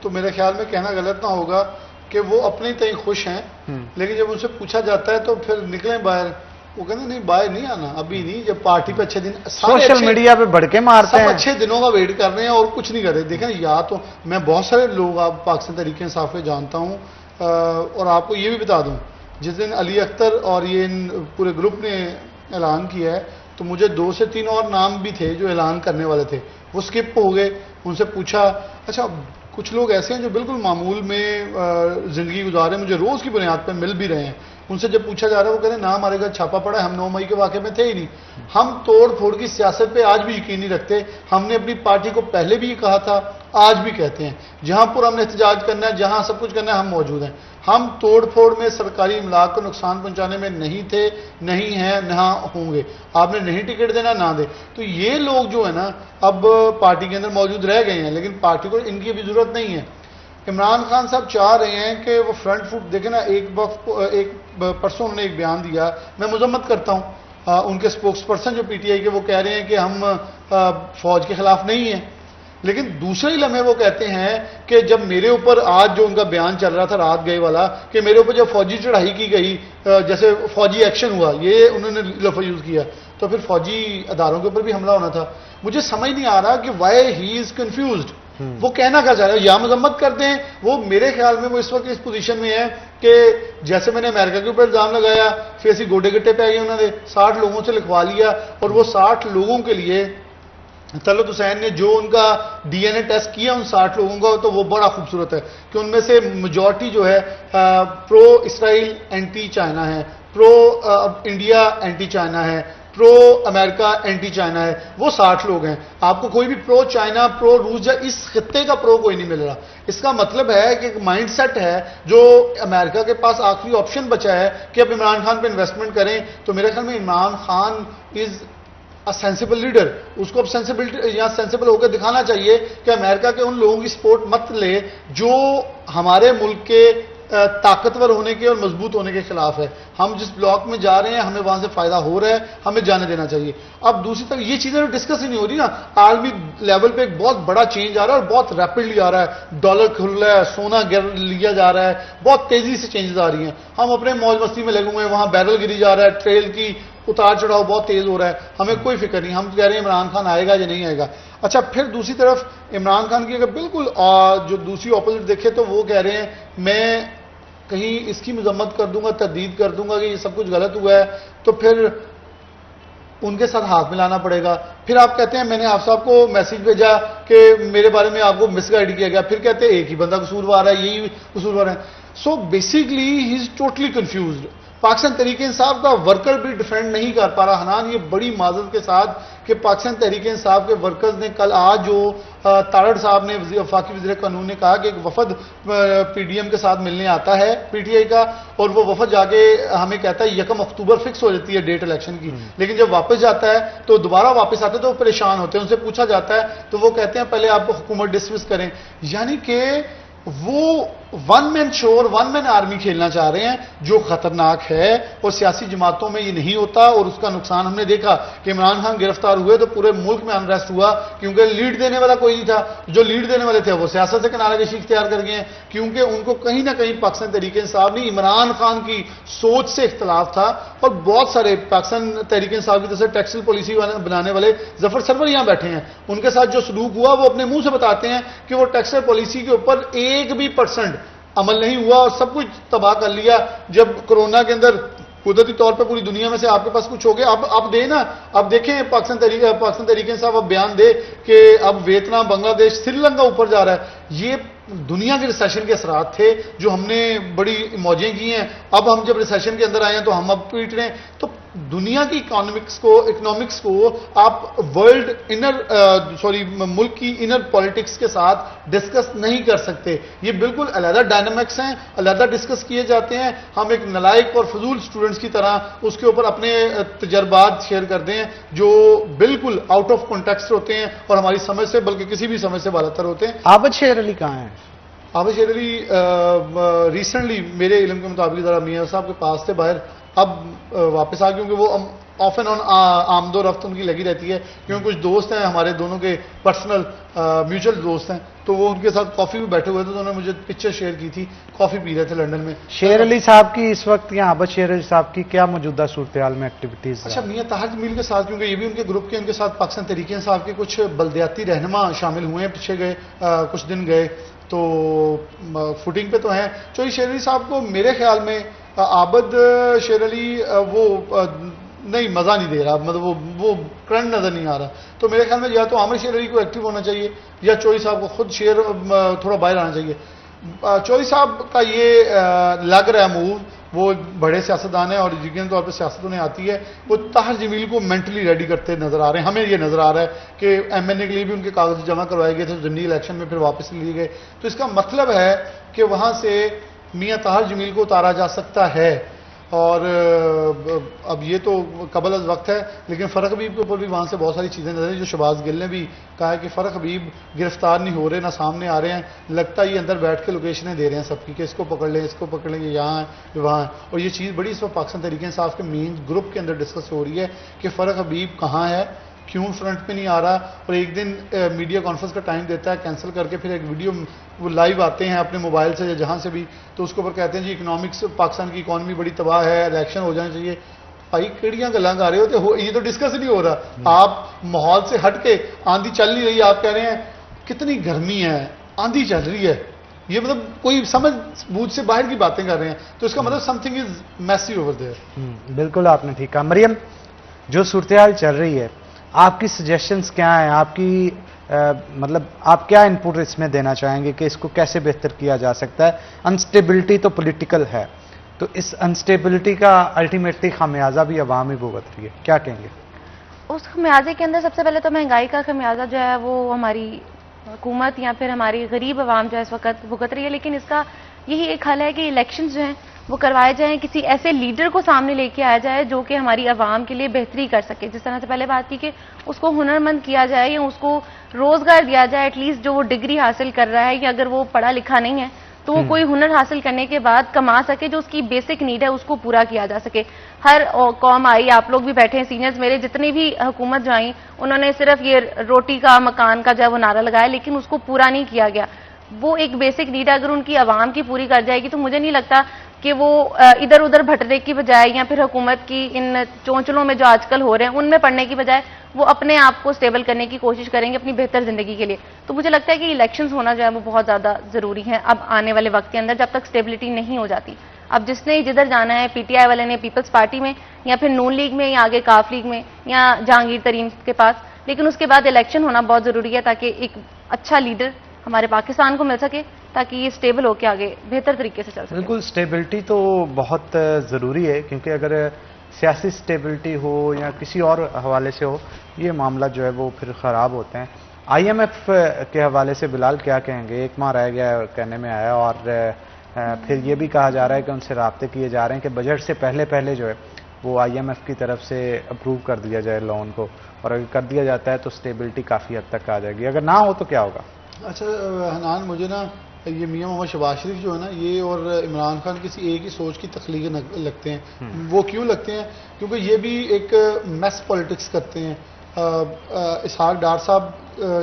تو میرے خیال میں کہنا غلط نہ ہوگا کہ وہ اپنے تئیں خوش ہیں, لیکن جب ان سے پوچھا جاتا ہے تو پھر نکلیں باہر, وہ کہتے ہیں نہیں باہر نہیں آنا, ابھی نہیں, جب پارٹی پہ اچھے دن, سوشل میڈیا پہ بڑھ کے مارتے ہیں, سب اچھے دنوں کا ویٹ کر رہے ہیں اور کچھ نہیں کر رہے. دیکھیں یا تو میں بہت سارے لوگ آپ پاکستان تحریک انصاف کے جانتا ہوں, اور آپ کو یہ بھی بتا دوں جس دن علی اختر اور یہ پورے گروپ نے اعلان کیا ہے تو مجھے 2 سے 3 اور نام بھی تھے جو اعلان کرنے والے تھے, وہ اسکپ ہو گئے. ان سے پوچھا, اچھا کچھ لوگ ایسے ہیں جو بالکل معمول میں زندگی گزار رہے ہیں, مجھے روز کی بنیاد پہ مل بھی رہے ہیں, ان سے جب پوچھا جا رہا ہے وہ کہتے ہیں نہ ہمارے گھر چھاپا پڑا ہے, ہم 9 مئی کے واقعے میں تھے ہی نہیں. ہم توڑ پھوڑ کی سیاست پہ آج بھی یقین نہیں رکھتے. ہم نے اپنی پارٹی کو پہلے بھی یہ کہا تھا, آج بھی کہتے ہیں, جہاں پر ہم نے احتجاج کرنا ہے, جہاں سب کچھ کرنا ہے, ہم موجود ہیں. ہم توڑ پھوڑ میں سرکاری املاک کو نقصان پہنچانے میں نہیں تھے, نہیں ہیں, نہ ہوں گے. آپ نے نہیں ٹکٹ دینا نہ دے. تو یہ لوگ جو ہے نا اب پارٹی کے اندر موجود رہ گئے ہیں لیکن پارٹی کو ان کی ابھی ضرورت نہیں ہے. عمران خان صاحب چاہ رہے ہیں کہ وہ فرنٹ فٹ دیکھیں نا, ایک پرسوں انہوں نے ایک بیان دیا, میں مذمت کرتا ہوں ان کے اسپوکس پرسن جو پی ٹی آئی کے, وہ کہہ رہے ہیں کہ ہم فوج کے خلاف نہیں ہیں, لیکن دوسرے ہی لمحے وہ کہتے ہیں کہ جب میرے اوپر آج جو ان کا بیان چل رہا تھا رات گئے والا کہ میرے اوپر جب فوجی چڑھائی کی گئی, جیسے فوجی ایکشن ہوا, یہ انہوں نے لفظ یوز کیا, تو پھر فوجی اداروں کے اوپر بھی حملہ ہونا تھا. مجھے سمجھ نہیں آ رہا کہ وائی ہی از کنفیوزڈ, وہ کہنا کیا چاہ رہے ہیں. یا مذمت کرتے ہیں, وہ میرے خیال میں وہ اس وقت اس پوزیشن میں ہے کہ جیسے میں نے امریکہ کے اوپر الزام لگایا, پھر ایسی گوڈے گٹے پہ آئی, انہوں نے 60 لوگوں سے لکھوا لیا, اور وہ 60 لوگوں کے لیے طلعت حسین نے جو ان کا ڈی این اے ٹیسٹ کیا ان 60 لوگوں کا, تو وہ بڑا خوبصورت ہے کہ ان میں سے میجورٹی جو ہے پرو اسرائیل اینٹی چائنا ہے, پرو انڈیا اینٹی چائنا ہے, پرو امریکہ اینٹی چائنا ہے, وہ 60 لوگ ہیں. آپ کو کوئی بھی پرو چائنا, پرو روس یا اس خطے کا پرو کوئی نہیں مل رہا. اس کا مطلب ہے کہ ایک مائنڈ سیٹ ہے جو امریکہ کے پاس آخری آپشن بچا ہے کہ اب عمران خان پہ انویسٹمنٹ کریں. تو میرے خیال میں عمران خان از سینسیبل لیڈر, اس کو اب سینسیبلٹی یا سینسیبل ہو کے دکھانا چاہیے کہ امریکہ کے ان لوگوں کی سپورٹ مت لے جو ہمارے ملک کے طاقتور ہونے کے اور مضبوط ہونے کے خلاف ہے. ہم جس بلاک میں جا رہے ہیں ہمیں وہاں سے فائدہ ہو رہا ہے, ہمیں جانے دینا چاہیے. اب دوسری طرف یہ چیزیں ڈسکس ہی نہیں ہو رہی نا, عالمی لیول پہ ایک بہت بڑا چینج آ رہا ہے اور بہت ریپڈلی آ رہا ہے. ڈالر کھل رہا ہے, سونا گر لیا جا رہا ہے, بہت تیزی سے چینجز آ رہی ہیں. ہم اپنے موج مستی میں لگے ہوئے ہیں, وہاں بیرل گری جا رہا ہے, ٹریل کی اتار چڑھاؤ بہت تیز ہو رہا ہے, ہمیں کوئی فکر نہیں. ہم کہہ رہے ہیں عمران خان آئے گا یا نہیں آئے گا. اچھا, پھر دوسری طرف عمران خان کی اگر بالکل جو دوسری اپوزٹ دیکھے تو وہ کہہ رہے ہیں میں کہیں اس کی مذمت کر دوں گا, تردید کر دوں گا کہ یہ سب کچھ غلط ہوا ہے تو پھر ان کے ساتھ ہاتھ ملانا پڑے گا. پھر آپ کہتے ہیں میں نے آپ صاحب کو میسج بھیجا کہ میرے بارے میں آپ کو مس گائیڈ کیا گیا, پھر کہتے ہیں ایک ہی بندہ قصوروار ہے, یہی قصوروار ہے. So basically he is totally confused. Pakistan Tehreek انصاف کا ورکر بھی ڈیفینڈ نہیں کر پا رہا. حنان, یہ بڑی معذرت کے ساتھ کہ پاکستان تحریک انصاف کے ورکرز نے کل آج جو تارڑ صاحب نے وفاقی وزیر قانون نے کہا کہ ایک وفد پی ڈی ایم کے ساتھ ملنے آتا ہے پی ٹی آئی کا, اور وہ وفد جا کے ہمیں کہتا ہے 1 اکتوبر فکس ہو جاتی ہے ڈیٹ الیکشن کی, لیکن جب واپس جاتا ہے تو دوبارہ واپس آتے تو وہ پریشان ہوتے ہیں. ان سے پوچھا جاتا ہے تو وہ کہتے ہیں پہلے آپ حکومت ڈسمس کریں. یعنی کہ وہ ون مین شو اور ون مین آرمی کھیلنا چاہ رہے ہیں جو خطرناک ہے, اور سیاسی جماعتوں میں یہ نہیں ہوتا. اور اس کا نقصان ہم نے دیکھا کہ عمران خان گرفتار ہوئے تو پورے ملک میں انریسٹ ہوا کیونکہ لیڈ دینے والا کوئی نہیں تھا. جو لیڈ دینے والے تھے وہ سیاست سے کنارہ کشی اختیار کر گئے ہیں کیونکہ ان کو کہیں نہ کہیں پاکستان تحریک انصاف نے عمران خان کی سوچ سے اختلاف تھا. اور بہت سارے پاکستان تحریک انصاف کی طرف سے ٹیکسٹائل پالیسی بنانے والے ظفر سرور یہاں بیٹھے ہیں, ان کے ساتھ جو سلوک ہوا وہ اپنے منہ سے بتاتے ہیں کہ وہ ٹیکسٹائل پالیسی کے اوپر 1% عمل نہیں ہوا اور سب کچھ تباہ کر لیا. جب کورونا کے اندر قدرتی طور پہ پوری دنیا میں سے آپ کے پاس کچھ ہو گیا، اب دے نا. اب دیکھیں پاکستان تحریک صاحب اب بیان دے کہ اب ویتنام، بنگلہ دیش، سری لنکا اوپر جا رہا ہے. یہ دنیا کے ریسیشن کے اثرات تھے جو ہم نے بڑی موجیں کی ہیں. اب ہم جب ریسیشن کے اندر آئے ہیں تو ہم اب پیٹ رہے ہیں. تو دنیا کی اکنامکس کو آپ ملک کی انر پالیٹکس کے ساتھ ڈسکس نہیں کر سکتے. یہ بالکل علیحدہ ڈائنامکس ہیں، علیحدہ ڈسکس کیے جاتے ہیں. ہم ایک نالائق اور فضول اسٹوڈنٹس کی طرح اس کے اوپر اپنے تجربات شیئر کرتے ہیں جو بالکل آؤٹ آف کانٹیکسٹ ہوتے ہیں اور ہماری سمجھ سے بلکہ کسی بھی سمجھ سے بالاتر ہوتے ہیں. عابد شیر علی کہاں ہیں؟ عابد شیر علی ریسنٹلی میرے علم کے مطابق ذرا میاں صاحب کے پاس تھے باہر، اب واپس آ، کیونکہ وہ آف اینڈ آن آمد و رفت ان کی لگی رہتی ہے، کیونکہ کچھ دوست ہیں ہمارے دونوں کے پرسنل میوچل دوست ہیں، تو وہ ان کے ساتھ کافی میں بیٹھے ہوئے تھے، تو انہوں نے مجھے پکچر شیئر کی تھی، کافی پی رہے تھے لنڈن میں. شیر علی صاحب کی اس وقت یا عابد شیر علی صاحب کی کیا موجودہ صورتحال میں ایکٹیویٹیز؟ اچھا، میاں طاہر جمیل کے ساتھ، کیونکہ یہ بھی ان کے گروپ کے، ان کے ساتھ پاکستان تحریک صاحب کے کچھ بلدیاتی رہنما شامل ہوئے ہیں، پیچھے گئے کچھ دن گئے، تو فوٹنگ پہ تو ہیں. چوہی شیر علی صاحب کو میرے خیال میں عابد شیر علی وہ نہیں مزہ نہیں دے رہا، مطلب وہ کرنٹ نظر نہیں آ رہا. تو میرے خیال میں یا تو عامر شیر علی کو ایکٹیو ہونا چاہیے یا چوہی صاحب کو خود تھوڑا باہر آنا چاہیے. چوہی صاحب کا یہ لگ رہا ہے موو، وہ بڑے سیاستدان ہیں اور یقینی طور پہ سیاست انہیں آتی ہے، وہ طاہر جمیل کو مینٹلی ریڈی کرتے نظر آ رہے ہیں. ہمیں یہ نظر آ رہا ہے کہ ایم این اے کے لیے بھی ان کے کاغذ جمع کروائے گئے تھے، ضمنی الیکشن میں پھر واپس لیے گئے. تو اس کا مطلب ہے کہ وہاں سے میاں طاہر جمیل کو اتارا جا سکتا ہے. اور اب یہ تو قبل از وقت ہے، لیکن فرق حبیب کے اوپر بھی وہاں سے بہت ساری چیزیں نظر ہیں. جو شہباز گل نے بھی کہا ہے کہ فرق حبیب گرفتار نہیں ہو رہے، نہ سامنے آ رہے ہیں، لگتا ہے یہ اندر بیٹھ کے لوکیشنیں دے رہے ہیں سب کی کہ اس کو پکڑ لیں، اس کو پکڑ لیں، یہ یہاں ہے، یہ وہاں ہے. اور یہ چیز بڑی اس وقت پاکستان تحریک انصاف کے مین گروپ کے اندر ڈسکس ہو رہی ہے کہ فرق حبیب کہاں ہے، کیوں فرنٹ پہ نہیں آ رہا. اور ایک دن میڈیا کانفرنس کا ٹائم دیتا ہے، کینسل کر کے پھر ایک ویڈیو وہ لائیو آتے ہیں اپنے موبائل سے یا جہاں سے بھی، تو اس کے اوپر کہتے ہیں جی اکنامکس پاکستان کی اکانومی بڑی تباہ ہے، الیکشن ہو جانا چاہیے. بھائی کیڑیاں گلاں کر رہے ہوتے، یہ تو ڈسکس نہیں ہو رہا. آپ ماحول سے ہٹ کے، آندھی چل نہیں رہی، آپ کہہ رہے ہیں کتنی گرمی ہے، آندھی چل رہی ہے، یہ مطلب کوئی سمجھ بوجھ سے باہر کی باتیں کر رہے ہیں. تو اس کا مطلب something is messy over there. بالکل آپ نے ٹھیک کہا. مریم، جو صورتحال چل رہی ہے، آپ کی سجیشنز کیا ہیں؟ آپ کی مطلب آپ کیا انپٹ اس میں دینا چاہیں گے کہ اس کو کیسے بہتر کیا جا سکتا ہے؟ انسٹیبلٹی تو پولیٹیکل ہے، تو اس انسٹیبلٹی کا الٹیمیٹلی خمیازہ بھی عوام ہی بھگت رہی ہے، کیا کہیں گے؟ اس خمیازے کے اندر سب سے پہلے تو مہنگائی کا خمیازہ جو ہے وہ ہماری حکومت یا پھر ہماری غریب عوام جو ہے اس وقت بھگت رہی ہے. لیکن اس کا یہی ایک حل ہے کہ الیکشنز جو ہیں وہ کروائے جائیں، کسی ایسے لیڈر کو سامنے لے کے آیا جائے جو کہ ہماری عوام کے لیے بہتری کر سکے. جس طرح سے پہلے بات کی کہ اس کو ہنرمند کیا جائے یا اس کو روزگار دیا جائے، ایٹ لیسٹ جو وہ ڈگری حاصل کر رہا ہے یا اگر وہ پڑھا لکھا نہیں ہے تو وہ کوئی ہنر حاصل کرنے کے بعد کما سکے، جو اس کی بیسک نیڈ ہے اس کو پورا کیا جا سکے. ہر قوم آئی، آپ لوگ بھی بیٹھے ہیں سینئرز میرے، جتنی بھی حکومت جو آئی انہوں نے صرف یہ روٹی کا مکان کا جو ہے وہ نعرہ لگایا، لیکن اس کو پورا نہیں کیا گیا. وہ ایک بیسک نیڈ ہے، اگر ان کی عوام کی پوری کر جائے گی تو مجھے نہیں لگتا کہ وہ ادھر ادھر بھٹکنے کی بجائے یا پھر حکومت کی ان چونچلوں میں جو آج کل ہو رہے ہیں ان میں پڑنے کی بجائے وہ اپنے آپ کو سٹیبل کرنے کی کوشش کریں گے اپنی بہتر زندگی کے لیے. تو مجھے لگتا ہے کہ الیکشنز ہونا جو ہے وہ بہت زیادہ ضروری ہیں اب آنے والے وقت کے اندر، جب تک سٹیبلٹی نہیں ہو جاتی. اب جس نے جدھر جانا ہے، پی ٹی آئی والے نے پیپلز پارٹی میں یا پھر نون لیگ میں یا آگے کاف لیگ میں یا جہانگیر ترین کے پاس، لیکن اس کے بعد الیکشن ہونا بہت ضروری ہے تاکہ ایک اچھا لیڈر ہمارے پاکستان کو مل سکے، تاکہ یہ سٹیبل ہو کے آگے بہتر طریقے سے چل سکے. بالکل، سٹیبلٹی تو بہت ضروری ہے، کیونکہ اگر سیاسی سٹیبلٹی ہو یا کسی اور حوالے سے ہو، یہ معاملہ جو ہے وہ پھر خراب ہوتے ہیں. آئی ایم ایف کے حوالے سے بلال کیا کہیں گے؟ 1 ماہ رہ گیا کہنے میں آیا، اور پھر یہ بھی کہا جا رہا ہے کہ ان سے رابطے کیے جا رہے ہیں کہ بجٹ سے پہلے جو ہے وہ آئی ایم ایف کی طرف سے اپروو کر دیا جائے لون کو، اور اگر کر دیا جاتا ہے تو سٹیبلٹی کافی حد تک آ جائے گی. اگر نہ ہو تو کیا ہوگا؟ اچھا حنان، مجھے نا یہ میاں محمد شہباز شریف جو ہے نا، یہ اور عمران خان کسی ایک ہی سوچ کی تخلیق لگتے ہیں. وہ کیوں لگتے ہیں؟ کیونکہ یہ بھی ایک میس پالیٹکس کرتے ہیں. اسحاق ڈار صاحب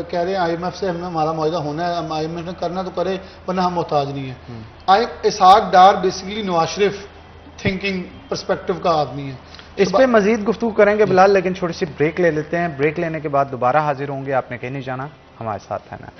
کہہ رہے ہیں آئی ایم ایف سے ہمارا معاہدہ ہونا ہے، آئی ایم ایف نے کرنا تو کرے ورنہ ہم محتاج نہیں ہیں. Ishaq Dar basically Nawaz Sharif thinking perspective کا آدمی ہے. اس پہ مزید گفتگو کریں گے بلال، لیکن چھوٹی سی بریک لے لیتے ہیں. بریک لینے کے بعد دوبارہ حاضر ہوں گے. آپ نے کہیں نہیں جانا، ہمارے ساتھ رہنا.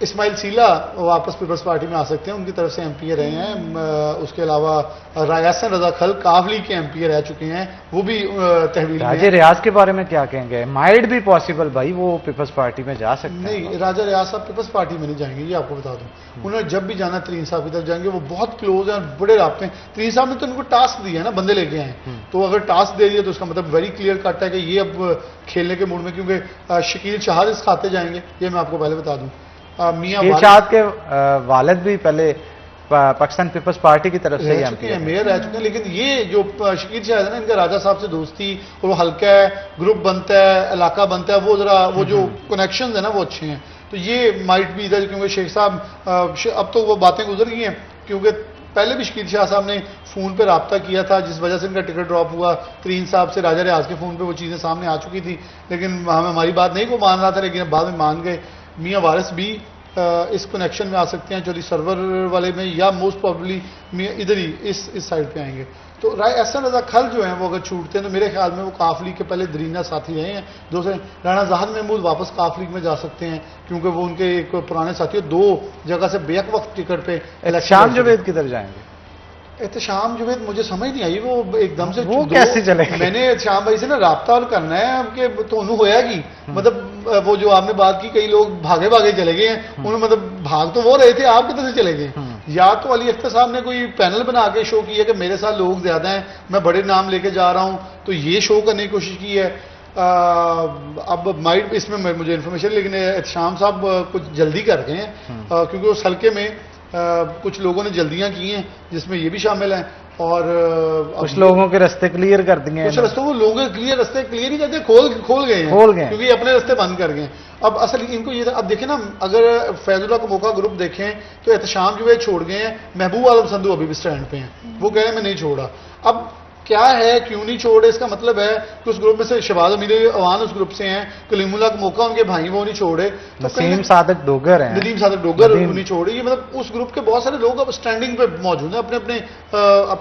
اسماعیل سیلا واپس پیپلز پارٹی میں آ سکتے ہیں, ان کی طرف سے ایم پی اے رہے ہیں. اس کے علاوہ احسن رضا کھل کاف لیگ کے ایم پی اے رہ چکے ہیں, وہ بھی تحویل میں راجہ ریاض کے بارے میں کیا کہیں گے؟ مائٹ بھی پاسبل بھائی وہ پیپلز پارٹی میں جا سکتے ہیں. نہیں, راجہ ریاض صاحب پیپلز پارٹی میں نہیں جائیں گے, یہ آپ کو بتا دوں. انہوں نے جب بھی جانا ترین صاحب کی طرف جائیں گے, وہ بہت کلوز ہیں اور بڑے رابطے ہیں. ترین صاحب نے تو ان کو ٹاسک دیا ہے نا, بندے لے کے آئے ہیں, تو اگر ٹاسک دے دیا تو اس کا مطلب ویری کلیئر کٹ ہے کہ یہ اب کھیلنے کے موڈ میں, کیونکہ شکیل شہاد اس کھاتے جائیں گے, یہ میں آپ کو پہلے بتا دوں. میاں شہاد کے والد بھی پہلے پاکستان پیپلز پارٹی کی طرف سے رہ چکے ہیں, میئر رہ چکے ہیں. لیکن یہ جو شکیل شہاد ہے نا, ان کا راجہ صاحب سے دوستی, اور وہ ہلکا ہے, گروپ بنتا ہے, علاقہ بنتا ہے, وہ ذرا وہ جو کنیکشنز ہیں نا وہ اچھے ہیں. تو یہ مائٹ بھی ادھر, کیونکہ شیخ صاحب اب تو وہ باتیں گزر گئی ہیں, کیونکہ پہلے بھی شکیل شاہ صاحب نے فون پہ رابطہ کیا تھا, جس وجہ سے ان کا ٹکٹ ڈراپ ہوا. ترین صاحب سے راجہ ریاض کے فون پہ وہ چیزیں سامنے آ چکی تھی, لیکن ہماری بات نہیں کو مان رہا تھا, لیکن بعد میں مان گئے. میاں وارث بھی اس کنیکشن میں آ سکتے ہیں, چودھری سرور والے میں, یا موسٹ پرابلی ادھر ہی اس سائڈ پہ آئیں گے. تو احسن رضا کھل جو ہیں وہ اگر چھوٹتے ہیں تو میرے خیال میں وہ کاف لیگ کے پہلے درینہ ساتھی رہے ہیں. دوسرے رانا زاہد محمود واپس کاف لیگ میں جا سکتے ہیں, کیونکہ وہ ان کے ایک پرانے ساتھی, دو جگہ سے بیک وقت ٹکٹ پہ. شام جوید کدھر جائیں گے؟ احتشام جوید مجھے سمجھ نہیں آئی, وہ ایک دم سے وہ کیسے چلے گا؟ میں نے شام بھائی سے نا رابطہ اور کرنا ہے کہ تو انہوں ہویا گی, مطلب وہ جو آپ نے بات کی کئی لوگ بھاگے بھاگے چلے گئے ہیں, انہوں مطلب بھاگ تو وہ رہے تھے, آپ کدھر سے چلے گئے؟ یا تو علی اختر صاحب نے کوئی پینل بنا کے شو کیا کہ میرے ساتھ لوگ زیادہ ہیں, میں بڑے نام لے کے جا رہا ہوں, تو یہ شو کرنے کی کوشش کی ہے. اب مائٹ اس میں مجھے انفارمیشن, لیکن احتشام صاحب کچھ جلدی کر گئے ہیں, کیونکہ اس حلقے میں کچھ لوگوں نے جلدیاں کی ہیں, جس میں یہ بھی شامل ہیں, اور کچھ لوگوں کے رستے کلیئر کر دیے ہیں. کچھ رستوں کو لوگوں کے کلیئر رستے کلیئر نہیں کرتے, کھول گئے ہیں, کیونکہ یہ اپنے رستے بند کر گئے. اب اصل ان کو یہ تھا, اب دیکھیں نا, اگر فیض اللہ کو موقع گروپ دیکھیں تو احتشام جو ہے چھوڑ گئے ہیں, محبوب عالم سندھو ابھی بھی سٹینڈ پہ ہیں, وہ کہہ رہے ہیں میں نہیں چھوڑا. اب کیا ہے, کیوں نہیں چھوڑے, اس کا مطلب ہے کہ اس گروپ میں سے شہباز امیر اوان اس گروپ سے ہیں, کلیم اللہ کا موقع ان کے بھائی وہ نہیں چھوڑے, نسیم صادق ڈوگر ہیں, ندیم صادق ڈوگر نہیں چھوڑے. یہ مطلب اس گروپ کے بہت سارے لوگ اب اسٹینڈنگ پہ موجود ہیں, اپنے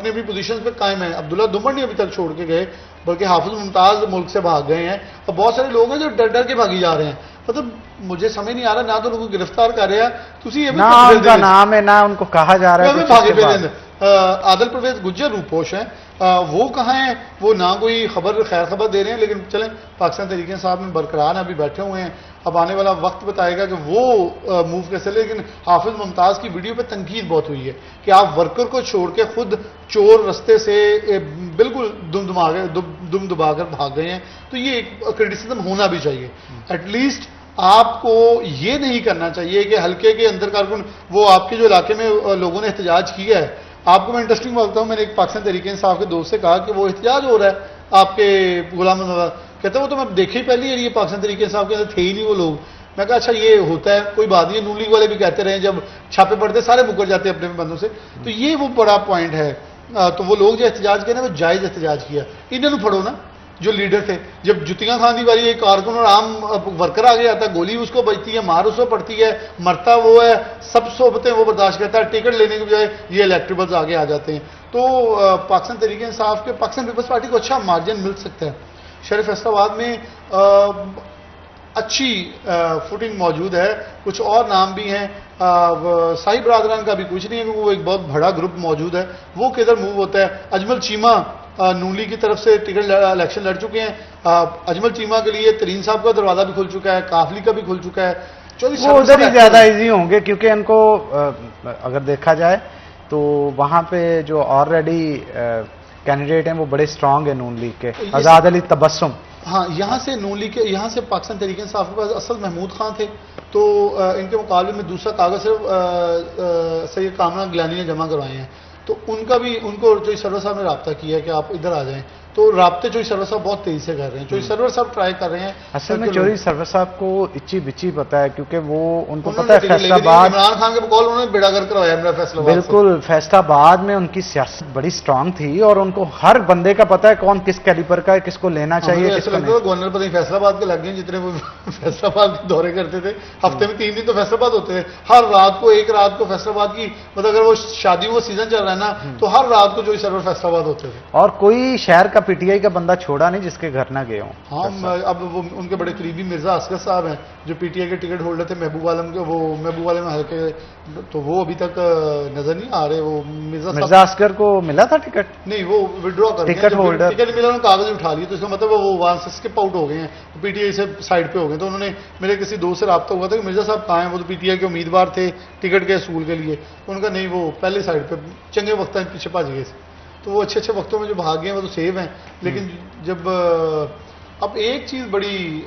اپنی پوزیشن پہ قائم ہیں. عبداللہ دمر نہیں ابھی تک چھوڑ کے گئے, بلکہ حافظ ممتاز ملک سے بھاگ گئے ہیں, اور بہت سارے لوگ ہیں جو ڈر ڈر کے بھاگی جا رہے ہیں. مطلب مجھے سمجھ نہیں آ رہا, نہ تو لوگوں کو گرفتار کر رہے ہیں, نہ ان کا نام ہے, نہ ان کو کہا جا رہا ہے. عادل پرویز گجر روپوش ہیں, وہ کہاں ہیں, وہ نہ کوئی خیر خبر دے رہے ہیں. لیکن چلیں, پاکستان تحریک انصاف میں برقرار ہیں, ابھی بیٹھے ہوئے ہیں, اب آنے والا وقت بتائے گا کہ وہ موو کیسے. لیکن حافظ ممتاز کی ویڈیو پہ تنقید بہت ہوئی ہے کہ آپ ورکر کو چھوڑ کے خود چور رستے سے بالکل دم دبا کر بھاگ گئے ہیں. تو یہ ایک کرٹیسزم ہونا بھی چاہیے. ایٹ لیسٹ آپ کو یہ نہیں کرنا چاہیے کہ حلقے کے اندر کارکن, وہ آپ کے جو علاقے میں لوگوں نے احتجاج کیا ہے, آپ کو میں انٹرسٹنگ بتاتا ہوں, میں نے ایک پاکستان تحریک انصاف کے دوست سے کہا کہ وہ احتجاج ہو رہا ہے آپ کے غلام نواز, کہتے ہیں وہ تو میں دیکھے ہی پہلی ہے, یہ پاکستان تحریک انصاف کے اندر تھے ہی نہیں وہ لوگ. میں کہا اچھا یہ ہوتا ہے, کوئی بات نہیں, نون لیگ والے بھی کہتے رہے, جب چھاپے پڑتے سارے مکر جاتے ہیں اپنے بندوں سے. تو یہ وہ بڑا پوائنٹ ہے. تو وہ لوگ جو احتجاج کیا نا, وہ جائز احتجاج کیا. انہوں نے پڑھو نا, جو لیڈر تھے, جب جتیاں کھانے والی ایک کارکن اور عام ورکر آگے آتا ہے, گولی اس کو بجتی ہے, مار اس کو پڑتی ہے, مرتا وہ ہے, سب صحبتیں وہ برداشت کرتا ہے, ٹکٹ لینے کے بجائے یہ الیکٹریبلز آگے آ جاتے ہیں. تو پاکستان تحریک انصاف کے پاکستان پیپلز پارٹی کو اچھا مارجن مل سکتا ہے. شہر فیصل آباد میں اچھی فوٹنگ موجود ہے. کچھ اور نام بھی ہیں, سائی برادران کا بھی کچھ نہیں ہے, کیونکہ وہ ایک بہت بڑا گروپ موجود ہے. وہ کدھر موو ہوتا ہے. اجمل چیمہ نون لیگ کی طرف سے ٹکٹ الیکشن لڑ چکے ہیں. اجمل چیمہ کے لیے ترین صاحب کا دروازہ بھی کھل چکا ہے, کافلی کا بھی کھل چکا ہے. وہ ادھر ہی زیادہ ایزی ہوں گے, کیونکہ ان کو اگر دیکھا جائے تو وہاں پہ جو آلریڈی کینڈیڈیٹ ہیں وہ بڑے اسٹرانگ ہیں نون لیگ کے. آزاد علی تبسم, ہاں, یہاں سے نون لیگ کے, یہاں سے پاکستان تحریک انصاف کے پاس اصل محمود خان تھے, تو ان کے مقابلے میں دوسرا کاغذ صرف سید کامران گیلانی نے جمع کروائے ہیں. تو ان کا بھی, ان کو چوئی سرور صاحب نے رابطہ کیا کہ آپ ادھر آ جائیں. تو رابطے چوئی سرور صاحب بہت تیزی سے کر رہے ہیں. چوئی سرور صاحب ٹرائی کر رہے ہیں. اصل میں چوئی سرور صاحب کو اچھی بچی پتا ہے, کیونکہ وہ ان کو پتا ہے فیصل آباد, عمران خان کے بقول انہوں نے بیڑا گر کروایا میرا فیصل آباد. بالکل, فیصل آباد میں ان کی سیاست بڑی اسٹرانگ تھی, اور ان کو ہر بندے کا پتا ہے کون کس کیلیبر کا ہے, کس کو لینا چاہیے. گورنر پتہ نہیں فیصل آباد کے لگ گئے, جتنے وہ فیصل آباد کے دورے کرتے تھے, ہفتے میں 3 دن تو فیصل آباد ہوتے تھے. ہر رات کو, ایک رات کو فیصل آباد کی, مطلب اگر وہ شادیوں کا سیزن چل رہا ہے نا, تو ہر رات کو جو سرور فیصل آباد ہوتے تھے. اور کوئی شہر کا پی ٹی آئی کا بندہ چھوڑا نہیں جس کے گھر نہ گئے ہوں. ہاں اب وہ ان کے بڑے قریبی مرزا اسکر صاحب ہیں جو پی ٹی آئی کے ٹکٹ ہولڈر تھے محبوب عالم کے، وہ محبوب عالم حلقے، تو وہ ابھی تک نظر نہیں آ رہے. وہ مرزا اسکر کو ملا تھا ٹکٹ؟ نہیں، وہ وڈرا کر ٹکٹ ہولڈر ٹکٹ ملا، انہوں نے کاغذ اٹھا لیے، تو اس کا مطلب وہ وہاں سے اسکپ آؤٹ ہو گئے ہیں، پی ٹی آئی سے سائڈ پہ ہو گئے. تو انہوں نے میرے کسی دوست سے رابطہ ہوا تھا کہ مرزا صاحب کہاں ہیں، وہ تو پی ٹی آئی کے امیدوار تھے ٹکٹ کے حصول کے لیے. ان کا نہیں، وہ پہلے سائڈ پہ چنگے وقت پیچھے بھاج گئے. تو وہ اچھے وقتوں میں جو بھاگ گئے ہیں وہ تو سیو ہیں. لیکن جب اب ایک چیز بڑی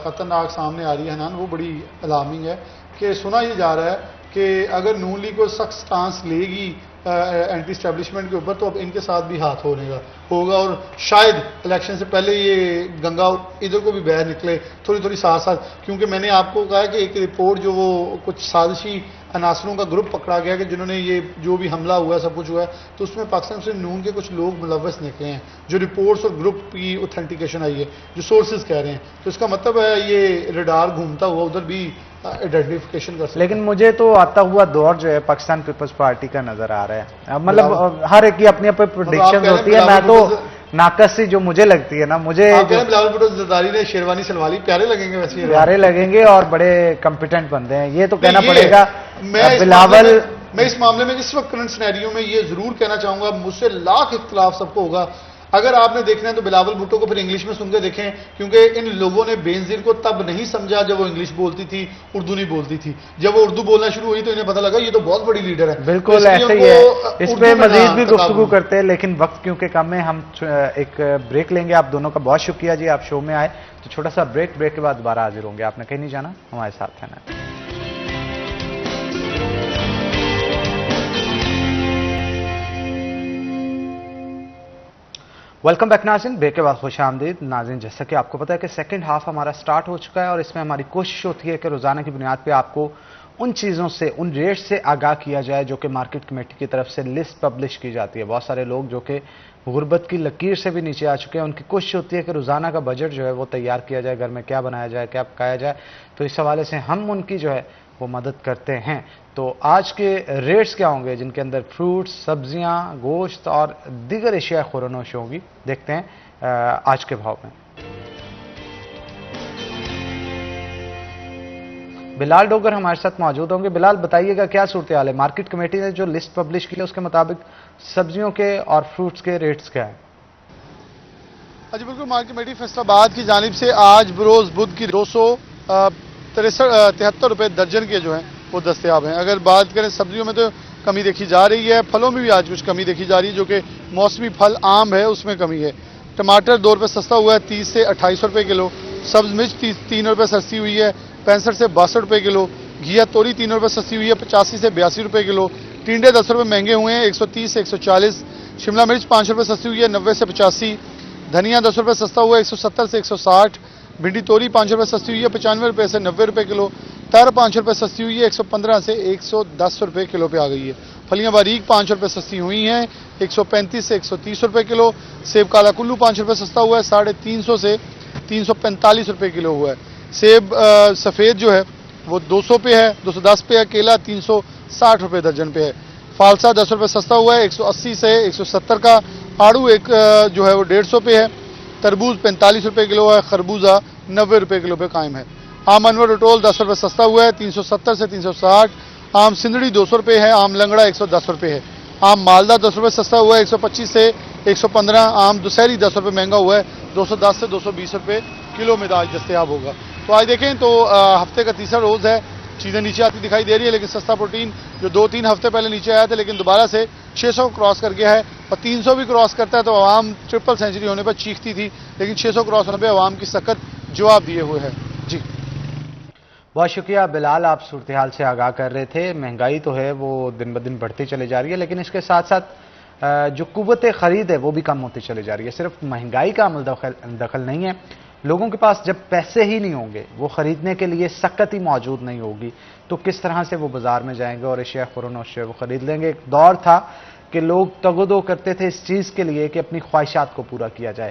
خطرناک سامنے آ رہی ہے حنان، وہ بڑی الارمنگ ہے کہ سنا یہ جا رہا ہے کہ اگر نون لیگ کو سخت سٹانس لے گی اینٹی اسٹیبلشمنٹ کے اوپر تو اب ان کے ساتھ بھی ہاتھ ہوگا اور شاید الیکشن سے پہلے یہ گنگا ادھر کو بھی باہر نکلے تھوڑی ساتھ ساتھ. کیونکہ میں نے آپ کو کہا کہ ایک رپورٹ جو وہ کچھ سازشی عناصروں کا گروپ پکڑا گیا کہ جنہوں نے یہ جو بھی حملہ ہوا ہے سب کچھ ہوا ہے، تو اس میں پاکستان سے نون کے کچھ لوگ ملوث نکلے ہیں، جو رپورٹس اور گروپ کی اوتھینٹیکیشن آئی ہے، جو سورسز کہہ رہے ہیں. تو اس کا مطلب ہے یہ ریڈار گھومتا ہوا ادھر بھی آئیڈینٹیفیکیشن کر سکتے. لیکن مجھے تو آتا ہوا دور جو ہے پاکستان پیپلز پارٹی کا نظر آ رہا ہے. مطلب ہر ایک کی اپنی اپنی پریڈکشن ہوتی ہے. میں تو ناقصی جو مجھے لگتی ہے نا، مجھے بلاول بھٹو زرداری نے شیروانی سلوالی پیارے لگیں گے، ویسے پیارے لگیں گے اور بڑے کمپیٹنٹ بندے ہیں، یہ تو کہنا پڑے گا. بلاول میں اس معاملے میں اس وقت کرنٹ سینیریو میں یہ ضرور کہنا چاہوں گا، مجھ سے لاکھ اختلاف سب کو ہوگا، اگر آپ نے دیکھنا ہے تو بلاول بھٹو کو پھر انگلش میں سن کے دیکھیں، کیونکہ ان لوگوں نے بینظیر کو تب نہیں سمجھا جب وہ انگلش بولتی تھی، اردو نہیں بولتی تھی. جب وہ اردو بولنا شروع ہوئی تو انہیں پتہ لگا یہ تو بہت بڑی لیڈر ہے. بالکل ایسے ہی ہے. اس پہ مزید بھی گفتگو کرتے ہیں لیکن وقت کیونکہ کم ہے. ہم ایک بریک لیں گے. آپ دونوں کا بہت شکریہ جی، آپ شو میں آئے. تو چھوٹا سا بریک کے بعد دوبارہ حاضر ہوں گے. آپ نے کہیں نہیں جانا، ہمارے ساتھ رہنا. ویلکم بیک ناظرین، بریک کے بعد خوش آمدید. ناظرین، جیسا کہ آپ کو پتا ہے کہ سیکنڈ ہاف ہمارا سٹارٹ ہو چکا ہے اور اس میں ہماری کوشش ہوتی ہے کہ روزانہ کی بنیاد پہ آپ کو ان چیزوں سے، ان ریٹ سے آگاہ کیا جائے جو کہ مارکیٹ کمیٹی کی طرف سے لسٹ پبلش کی جاتی ہے. بہت سارے لوگ جو کہ غربت کی لکیر سے بھی نیچے آ چکے ہیں، ان کی کوشش ہوتی ہے کہ روزانہ کا بجٹ جو ہے وہ تیار کیا جائے، گھر میں کیا بنایا جائے، کیا پکایا جائے. تو اس حوالے سے ہم ان کی جو ہے وہ مدد کرتے ہیں. تو آج کے ریٹس کیا ہوں گے جن کے اندر فروٹس، سبزیاں، گوشت اور دیگر اشیاء خورنوش ہوں گی، دیکھتے ہیں آج کے بھاؤ میں. بلال ڈوگر ہمارے ساتھ موجود ہوں گے. بلال، بتائیے گا کیا صورتحال ہے؟ مارکیٹ کمیٹی نے جو لسٹ پبلش کی ہے اس کے مطابق سبزیوں کے اور فروٹس کے ریٹس کیا ہیں؟ جی بالکل، مارکیٹ کمیٹی فیصل آباد کی جانب سے آج بروز بدھ کی 273 روپے درجن کے جو ہیں وہ دستیاب ہیں. اگر بات کریں سبزیوں میں تو کمی دیکھی جا رہی ہے، پھلوں میں بھی آج کچھ کمی دیکھی جا رہی ہے، جو کہ موسمی پھل آم ہے اس میں کمی ہے. ٹماٹر 2 روپے سستا ہوا ہے 30 سے 28 روپے کلو. سبز مرچ 3 روپے سستی ہوئی ہے 65 سے 62 روپے کلو. گھیا توری 3 روپے سستی ہوئی ہے 85 سے 82 روپے کلو. ٹینڈے 10 روپے مہنگے ہوئے ہیں 130 سے 140. شملہ مرچ 5 روپے سستی ہوئی ہے 90 سے 85. دھنیا 10 روپے سستا ہوا ہے 170 سے 160. بھنڈی توری 5 روپے سستی ہوئی ہے 95 روپے سے 90 روپے کلو. تر 5 روپے سستی ہوئی ہے 115 سے 110 روپے کلو پہ آ گئی ہے. پھلیاں باریک 5 روپے سستی ہوئی ہیں 135 سے 130 روپے کلو. سیب کالا کلو 5 روپے سستا ہوا ہے 350 سے 345 روپے کلو ہوا ہے. سیب سفید جو ہے وہ 200 پہ ہے، 210 پہ ہے. کیلا 360 روپے درجن پہ ہے. فالسا 10 روپے سستا ہوا ہے 180 سے 170 کا. آڑو ایک جو ہے وہ 150 پہ ہے. تربوز 45 روپے کلو ہے. خربوزہ 90 روپے کلو پہ قائم ہے. آم انور اٹول 10 روپے سستا ہوا ہے 370 سے 360. آم سندڑی 200 روپے ہے. آم لنگڑا 110 روپے ہے. آم مالدہ 10 روپے سستا ہوا ہے 125 سے 115. آم دسہری 10 روپے مہنگا ہوا ہے 210 سے 220 روپے کلو میں آج دستیاب ہوگا. تو آج دیکھیں تو ہفتے کا تیسرا روز ہے، چیزیں نیچے آتی دکھائی دے رہی ہے، لیکن سستا پروٹین جو 2-3 ہفتے پہلے نیچے آیا تھا لیکن دوبارہ سے 600 کراس کر گیا ہے اور 300 بھی کراس کرتا ہے تو عوام ٹرپل سینچری ہونے پر چیختی تھی، لیکن 600 کراس ہونے پہ عوام کی سخت جواب دیے ہوئے ہے. جی بہت شکریہ بلال، آپ صورتحال سے آگاہ کر رہے تھے. مہنگائی تو ہے وہ دن بدن بڑھتی چلی جا رہی ہے، لیکن اس کے ساتھ ساتھ جو قوت خرید ہے وہ بھی کم ہوتی چلی جا رہی ہے. صرف مہنگائی کا عمل دخل نہیں ہے، لوگوں کے پاس جب پیسے ہی نہیں ہوں گے، وہ خریدنے کے لیے سکت ہی موجود نہیں ہوگی، تو کس طرح سے وہ بازار میں جائیں گے اور اشیاء خورنوش وہ خرید لیں گے. ایک دور تھا کہ لوگ تگ و دو کرتے تھے اس چیز کے لیے کہ اپنی خواہشات کو پورا کیا جائے،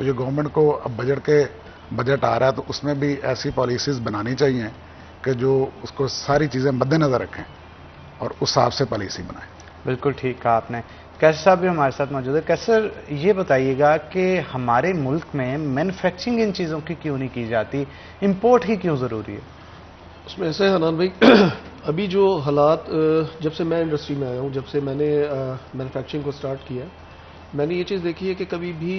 تو جو گورنمنٹ کو اب بجٹ آ رہا ہے تو اس میں بھی ایسی پالیسیز بنانی چاہیے کہ جو اس کو ساری چیزیں مد نظر رکھیں اور اس حساب سے پالیسی بنائیں. بالکل ٹھیک کہا آپ نے. کیسر صاحب بھی ہمارے ساتھ موجود ہے. کیسر یہ بتائیے گا کہ ہمارے ملک میں مینوفیکچرنگ ان چیزوں کی کیوں نہیں کی جاتی, امپورٹ ہی کیوں ضروری ہے؟ اس میں ایسے ہے حنان بھائی, ابھی جو حالات, جب سے میں انڈسٹری میں آیا ہوں, جب سے میں نے مینوفیکچرنگ کو سٹارٹ کیا, میں نے یہ چیز دیکھی ہے کہ کبھی بھی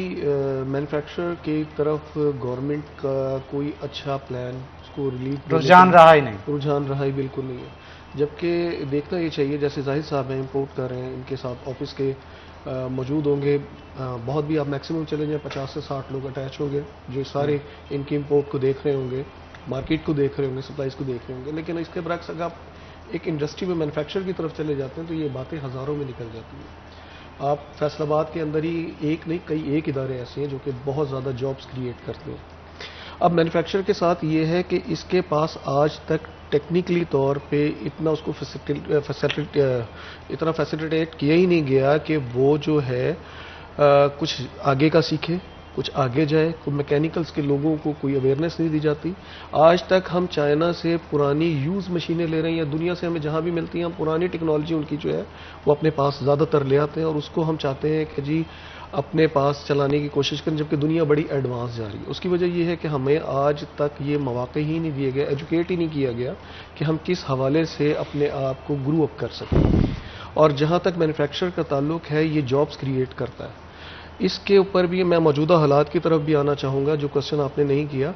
مینوفیکچر کی طرف گورنمنٹ کا کوئی اچھا پلان اس کو ریلیز رجحان رہا ہی نہیں. رجحان رہا ہی بالکل نہیں ہے. جبکہ دیکھنا یہ چاہیے, جیسے زاہد صاحب ہیں امپورٹ کر رہے ہیں, ان کے ساتھ آفس کے موجود ہوں گے, بہت بھی آپ میکسیمم چلے جائیں 50 سے 60 لوگ اٹیچ ہوں گے جو سارے ان کی امپورٹ کو دیکھ رہے ہوں گے, مارکیٹ کو دیکھ رہے ہوں گے, سپلائز کو دیکھ رہے ہوں گے. لیکن اس کے برعکس اگر آپ ایک انڈسٹری میں مینوفیکچر کی طرف چلے جاتے ہیں تو یہ باتیں ہزاروں میں نکل جاتی ہیں. آپ فیصل آباد کے اندر ہی ایک نہیں کئی ایک ادارے ایسے ہیں جو کہ بہت زیادہ جابس کریٹ کرتے ہیں. اب مینوفیکچر کے ساتھ یہ ہے کہ اس کے پاس آج تک ٹیکنیکلی طور پہ اتنا اس کو اتنا فیسیلیٹیٹ کیا ہی نہیں گیا کہ وہ جو ہے کچھ آگے کا سیکھے, کچھ آگے جائے. کوئی میکینیکلز کے لوگوں کو کوئی اویئرنیس نہیں دی جاتی. آج تک ہم چائنا سے پرانی یوز مشینیں لے رہے ہیں, یا دنیا سے ہمیں جہاں بھی ملتی ہیں ہم پرانی ٹیکنالوجی ان کی جو ہے وہ اپنے پاس زیادہ تر لے آتے ہیں, اور اس کو ہم چاہتے ہیں کہ جی اپنے پاس چلانے کی کوشش کریں, جبکہ دنیا بڑی ایڈوانس جا رہی ہے. اس کی وجہ یہ ہے کہ ہمیں آج تک یہ مواقع ہی نہیں دیے گئے, ایجوکیٹ ہی نہیں کیا گیا کہ ہم کس حوالے سے اپنے آپ کو گرو اپ کر سکیں. اور جہاں تک مینوفیکچر کا تعلق ہے, یہ جابس کریٹ کرتا ہے. اس کے اوپر بھی میں موجودہ حالات کی طرف بھی آنا چاہوں گا, جو کوشچن آپ نے نہیں کیا.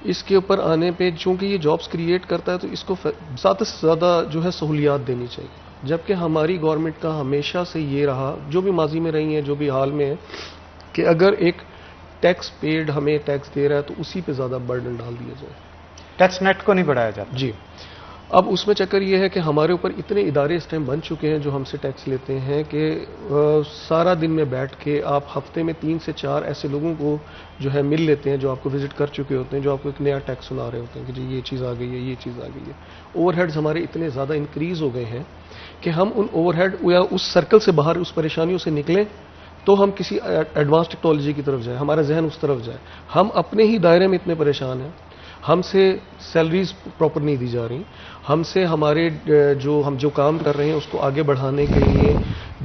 اس کے اوپر آنے پہ چونکہ یہ جابس کریٹ کرتا ہے تو اس کو زیادہ سے زیادہ جو ہے سہولیات دینی چاہیے. جبکہ ہماری گورنمنٹ کا ہمیشہ سے یہ رہا, جو بھی ماضی میں رہی ہیں, جو بھی حال میں ہے, کہ اگر ایک ٹیکس پیڈ ہمیں ٹیکس دے رہا ہے تو اسی پہ زیادہ برڈن ڈال دیا جائے. ٹیکس نیٹ کو نہیں بڑھایا جاتا. جی, اب اس میں چکر یہ ہے کہ ہمارے اوپر اتنے ادارے اس ٹائم بن چکے ہیں جو ہم سے ٹیکس لیتے ہیں کہ سارا دن میں بیٹھ کے آپ ہفتے میں 3 سے 4 ایسے لوگوں کو جو ہے مل لیتے ہیں جو آپ کو وزٹ کر چکے ہوتے ہیں, جو آپ کو ایک نیا ٹیکس سنا رہے ہوتے ہیں کہ جی یہ چیز آ گئی ہے, یہ چیز آ گئی ہے. اوور ہیڈز ہمارے اتنے زیادہ انکریز ہو گئے ہیں کہ ہم ان اوور ہیڈ یا اس سرکل سے باہر, اس پریشانیوں سے نکلیں تو ہم کسی ایڈوانس ٹیکنالوجی کی طرف جائیں, ہمارا ذہن اس طرف جائے. ہم اپنے ہی دائرے میں اتنے پریشان ہیں, ہم سے سیلریز پراپر نہیں دی جا رہی, ہم سے ہمارے ہم جو کام کر رہے ہیں اس کو آگے بڑھانے کے لیے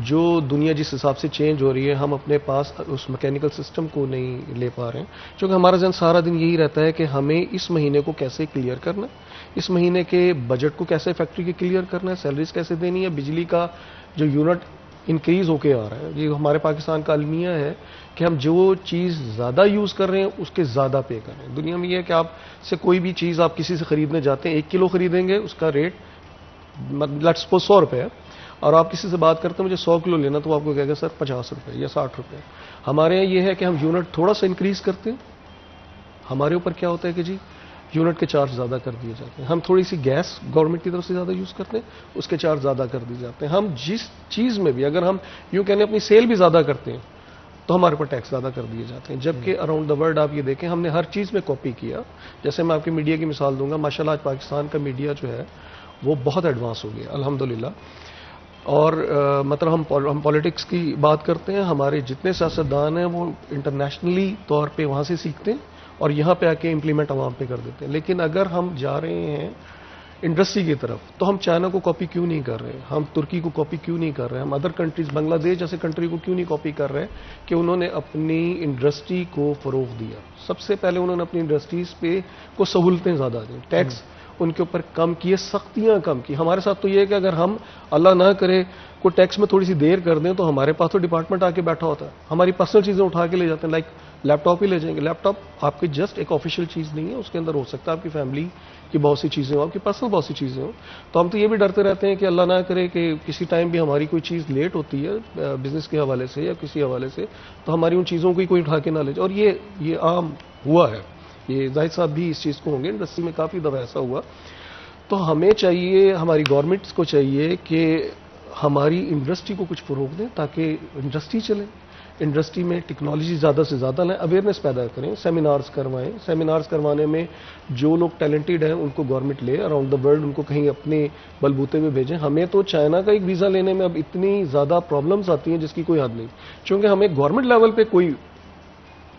جو دنیا جس حساب سے چینج ہو رہی ہے ہم اپنے پاس اس میکینیکل سسٹم کو نہیں لے پا رہے ہیں. چونکہ ہمارا ذہن سارا دن یہی رہتا ہے کہ ہمیں اس مہینے کو کیسے کلیئر کرنا ہے, اس مہینے کے بجٹ کو کیسے فیکٹری کے کلیئر کرنا ہے, سیلریز کیسے دینی ہے, بجلی کا جو یونٹ انکریز ہو کے آ رہا ہے. یہ ہمارے پاکستان کا المیہ ہے کہ ہم جو چیز زیادہ یوز کر رہے ہیں اس کے زیادہ پے کر رہے ہیں. دنیا میں یہ ہے کہ آپ سے کوئی بھی چیز آپ کسی سے خریدنے جاتے ہیں, 1 کلو خریدیں گے اس کا ریٹ لیٹس سپوز 100 روپے ہے, اور آپ کسی سے بات کرتے ہیں مجھے 100 کلو لینا تو آپ کو کہے گا سر 50 روپے یا 60 روپے. ہمارے یہاں یہ ہے کہ ہم یونٹ تھوڑا سا انکریز کرتے ہیں, ہمارے اوپر کیا ہوتا ہے کہ جی یونٹ کے چارج زیادہ کر دیے جاتے ہیں. ہم تھوڑی سی گیس گورنمنٹ کی طرف سے زیادہ یوز کرتے ہیں, اس کے چارج زیادہ کر دیے جاتے ہیں. ہم جس چیز میں بھی اگر ہم یوں کہنے اپنی سیل بھی زیادہ کرتے ہیں تو ہمارے اوپر ٹیکس زیادہ کر دیے جاتے ہیں. جبکہ اراؤنڈ دا ورلڈ آپ یہ دیکھیں ہم نے ہر چیز میں کاپی کیا. جیسے میں آپ کی میڈیا کی مثال دوں گا, ماشاءاللہ آج پاکستان کا میڈیا جو ہے وہ بہت ایڈوانس ہو گیا الحمدللہ. اور مطلب ہم پالیٹکس کی بات کرتے ہیں, ہمارے جتنے سیاستدان ہیں وہ انٹرنیشنلی طور پہ وہاں سے سیکھتے ہیں اور یہاں پہ آ کے امپلیمنٹ عوام پہ کر دیتے ہیں. لیکن اگر ہم جا رہے ہیں انڈسٹری کی طرف تو ہم چائنا کو کاپی کیوں نہیں کر رہے, ہم ترکی کو کاپی کیوں نہیں کر رہے, ہم ادر کنٹریز بنگلہ دیش جیسے کنٹری کو کیوں نہیں کاپی کر رہے کہ انہوں نے اپنی انڈسٹری کو فروغ دیا. سب سے پہلے انہوں نے اپنی انڈسٹریز پہ کو سہولتیں زیادہ دیں, ٹیکس ان کے اوپر کم کیے, سختیاں کم کی. ہمارے ساتھ تو یہ ہے کہ اگر ہم اللہ نہ کرے کوئی ٹیکس میں تھوڑی سی دیر کر دیں تو ہمارے پاس تو ڈپارٹمنٹ آ کے بیٹھا ہوتا ہے, ہماری پرسنل چیزیں اٹھا کے لے جاتے ہیں. لائک لیپ ٹاپ ہی لے جائیں گے. لیپ ٹاپ آپ کی جسٹ ایک آفیشیل چیز نہیں ہے, اس کے اندر ہو سکتا ہے آپ کی فیملی کی بہت سی چیزیں ہوں, آپ کی پرسنل بہت سی چیزیں ہوں. تو ہم تو یہ بھی ڈرتے رہتے ہیں کہ اللہ نہ کرے کہ کسی ٹائم بھی ہماری کوئی چیز لیٹ ہوتی ہے بزنس کے حوالے سے یا کسی حوالے سے تو ہماری ان چیزوں کو کوئی اٹھا کے نہ لے جائے. اور یہ عام ہوا ہے, یہ زاہد صاحب بھی اس چیز کو ہوں گے, انڈسٹری میں کافی دفعہ ایسا ہوا. تو ہمیں چاہیے, ہماری گورنمنٹس کو چاہیے کہ ہماری انڈسٹری کو کچھ فروغ دیں تاکہ انڈسٹری چلے. انڈسٹری میں ٹیکنالوجی زیادہ سے زیادہ لائیں, اویئرنیس پیدا کریں, سیمینارز کروائیں. سیمینارز کروانے میں جو لوگ ٹیلنٹڈ ہیں ان کو گورنمنٹ لے, اراؤنڈ دا ورلڈ ان کو کہیں اپنے بلبوتے میں بھیجیں. ہمیں تو چائنا کا ایک ویزا لینے میں اب اتنی زیادہ پرابلمز آتی ہیں جس کی کوئی حد نہیں, چونکہ ہمیں گورنمنٹ لیول پہ کوئی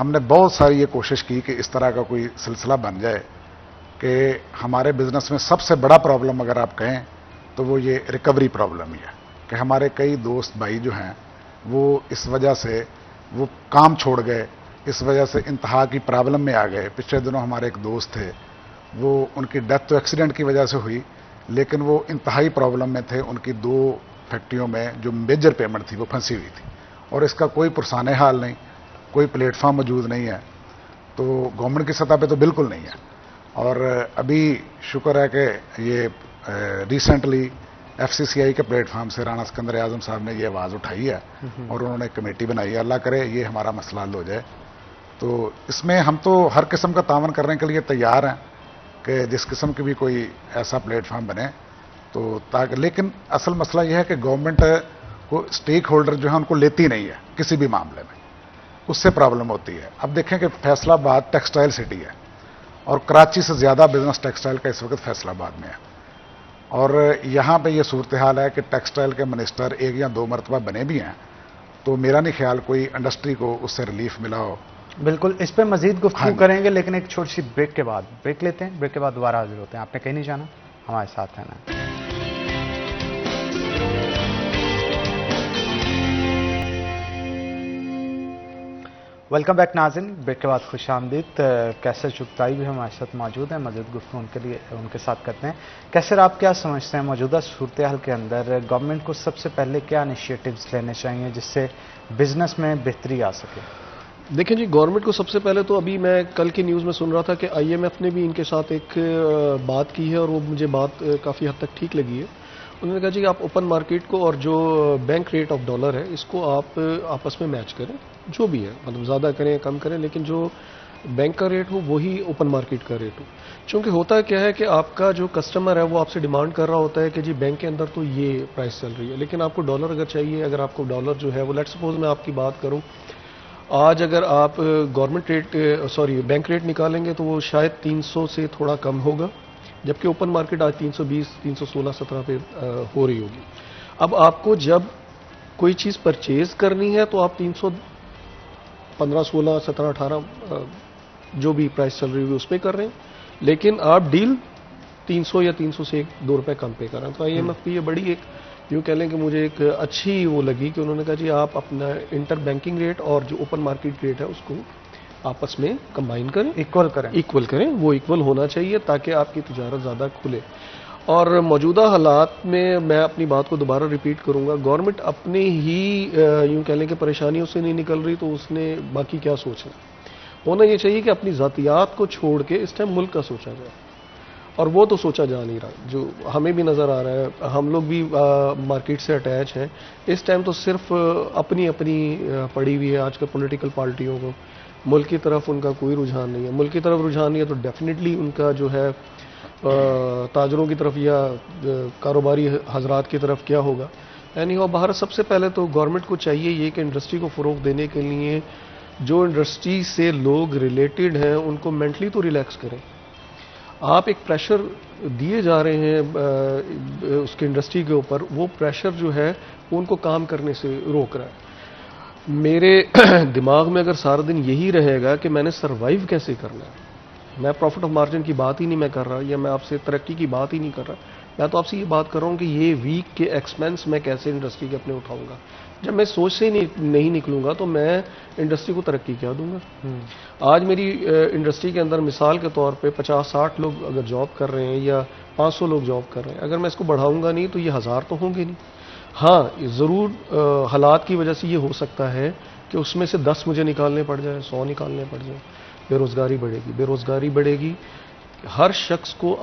ہم نے بہت ساری یہ کوشش کی کہ اس طرح کا کوئی سلسلہ بن جائے کہ ہمارے بزنس میں سب سے بڑا پرابلم اگر آپ کہیں تو وہ یہ ریکوری پرابلم ہی ہے کہ ہمارے کئی دوست بھائی جو ہیں وہ اس وجہ سے وہ کام چھوڑ گئے, اس وجہ سے انتہا کی پرابلم میں آ گئے. پچھلے دنوں ہمارے ایک دوست تھے, وہ ان کی ڈیتھ تو ایکسیڈنٹ کی وجہ سے ہوئی, لیکن وہ انتہائی پرابلم میں تھے. ان کی 2 فیکٹریوں میں جو میجر پیمنٹ تھی وہ پھنسی ہوئی تھی, اور اس کا کوئی پرسان حال نہیں, کوئی پلیٹ فارم موجود نہیں ہے. تو گورنمنٹ کی سطح پہ تو بالکل نہیں ہے. اور ابھی شکر ہے کہ یہ ریسنٹلی ایف سی سی آئی کے پلیٹ فارم سے رانا اسکندر اعظم صاحب نے یہ آواز اٹھائی ہے اور انہوں نے کمیٹی بنائی ہے. اللہ کرے یہ ہمارا مسئلہ حل ہو جائے. تو اس میں ہم تو ہر قسم کا تعاون کرنے کے لیے تیار ہیں کہ جس قسم کی بھی کوئی ایسا پلیٹ فارم بنے تو تاکہ, لیکن اصل مسئلہ یہ ہے کہ گورنمنٹ کو اسٹیک ہولڈر جو ہے ان کو لیتی نہیں ہے کسی بھی معاملے میں, اس سے پرابلم ہوتی ہے. اب دیکھیں کہ فیصل آباد ٹیکسٹائل سٹی ہے اور کراچی سے زیادہ بزنس ٹیکسٹائل کا اس وقت فیصل آباد میں ہے, اور یہاں پہ یہ صورتحال ہے کہ ٹیکسٹائل کے منسٹر 1 یا 2 مرتبہ بنے بھی ہیں, تو میرا نہیں خیال کوئی انڈسٹری کو اس سے ریلیف ملا ہو. بالکل, اس پہ مزید گفتگو کریں گے, لیکن ایک چھوٹی سی بریک کے بعد بریک لیتے ہیں. بریک کے بعد دوبارہ حاضر ہوتے ہیں. آپ نے کہیں نہیں جانا, ہمارے ساتھ رہنا. ویلکم بیک ناظرین, بریک کے بعد خوش آمدید. کیسر چغتائی بھی ہمارے ساتھ موجود ہیں, مزید گفتگو ان کے ساتھ کرتے ہیں. کیسر, آپ کیا سمجھتے ہیں موجودہ صورتحال کے اندر گورنمنٹ کو سب سے پہلے کیا انیشیٹوز لینے چاہیے جس سے بزنس میں بہتری آ سکے؟ دیکھیں جی, گورنمنٹ کو سب سے پہلے تو ابھی میں کل کی نیوز میں سن رہا تھا کہ آئی ایم ایف نے بھی ان کے ساتھ ایک بات کی ہے اور وہ مجھے بات کافی حد تک ٹھیک لگی ہے. انہوں نے کہا جی کہ آپ اوپن مارکیٹ کو اور جو بینک ریٹ آف ڈالر ہے اس کو آپ آپس میں میچ کریں, جو بھی ہے, مطلب زیادہ کریں کم کریں, لیکن جو بینک کا ریٹ ہو وہی اوپن مارکیٹ کا ریٹ ہو. چونکہ ہوتا کیا ہے کہ آپ کا جو کسٹمر ہے وہ آپ سے ڈیمانڈ کر رہا ہوتا ہے کہ جی بینک کے اندر تو یہ پرائس چل رہی ہے, لیکن آپ کو ڈالر اگر چاہیے, اگر آپ کو ڈالر جو ہے وہ لیٹ سپوز میں آپ کی بات کروں, آج اگر آپ گورنمنٹ ریٹ بینک ریٹ نکالیں گے تو وہ شاید 300 سے تھوڑا کم ہوگا, جبکہ اوپن مارکیٹ آج 320, 316, 17 پہ ہو رہی ہوگی. اب آپ کو جب کوئی چیز پرچیز کرنی ہے تو آپ 315, 16, 17, 18 جو بھی پرائس چل رہی ہوگی اس پہ کر رہے ہیں, لیکن آپ ڈیل 300 یا 300 سے 2 روپے کم پہ کر رہے ہیں. تو آئی ایم ایف کی یہ بڑی ایک یوں کہہ لیں کہ مجھے ایک اچھی وہ لگی کہ انہوں نے کہا جی آپ اپنا انٹر بینکنگ ریٹ اور جو اوپن مارکیٹ ریٹ ہے اس کو آپس میں کمبائن کریں, ایکول کریں. وہ ایکول ہونا چاہیے تاکہ آپ کی تجارت زیادہ کھلے. اور موجودہ حالات میں اپنی بات کو دوبارہ ریپیٹ کروں گا, گورنمنٹ اپنے ہی یوں کہہ لیں کہ پریشانیوں سے نہیں نکل رہی تو اس نے باقی کیا سوچنا. ہونا یہ چاہیے کہ اپنی ذاتیات کو چھوڑ کے اس ٹائم ملک کا سوچا جائے, اور وہ تو سوچا جا نہیں رہا. جو ہمیں بھی نظر آ رہا ہے, ہم لوگ بھی مارکیٹ سے اٹیچ ہیں. اس ٹائم تو صرف اپنی پڑی ہوئی ہے آج کل پولیٹیکل پارٹیوں کو, ملک کی طرف ان کا کوئی رجحان نہیں ہے. ملک کی طرف رجحان نہیں ہے تو ڈیفینیٹلی ان کا جو ہے تاجروں کی طرف یا کاروباری حضرات کی طرف کیا ہوگا. یعنی وہ باہر سب سے پہلے تو گورنمنٹ کو چاہیے یہ کہ انڈسٹری کو فروغ دینے کے لیے جو انڈسٹری سے لوگ ریلیٹڈ ہیں ان کو مینٹلی تو ریلیکس کریں. آپ ایک پریشر دیے جا رہے ہیں اس کے انڈسٹری کے اوپر, وہ پریشر جو ہے وہ ان کو کام کرنے سے روک رہا ہے. میرے دماغ میں اگر سارا دن یہی رہے گا کہ میں نے سروائیو کیسے کرنا ہے, میں پروفٹ آف مارجن کی بات ہی نہیں میں کر رہا, یا میں آپ سے ترقی کی بات ہی نہیں کر رہا, میں تو آپ سے یہ بات کر رہا ہوں کہ یہ ویک کے ایکسپینس میں کیسے انڈسٹری کے اپنے اٹھاؤں گا. جب میں سوچ سے نہیں نکلوں گا تو میں انڈسٹری کو ترقی کیا دوں گا. آج میری انڈسٹری کے اندر مثال کے طور پہ 50-60 لوگ اگر جاب کر رہے ہیں یا 500 لوگ جاب کر رہے ہیں, اگر میں اس کو بڑھاؤں گا نہیں تو یہ 1000 تو ہوں گے نہیں. ہاں ضرور حالات کی وجہ سے یہ ہو سکتا ہے کہ اس میں سے 10 مجھے نکالنے پڑ جائے, 100 نکالنے پڑ جائے. بے روزگاری بڑھے گی. ہر شخص کو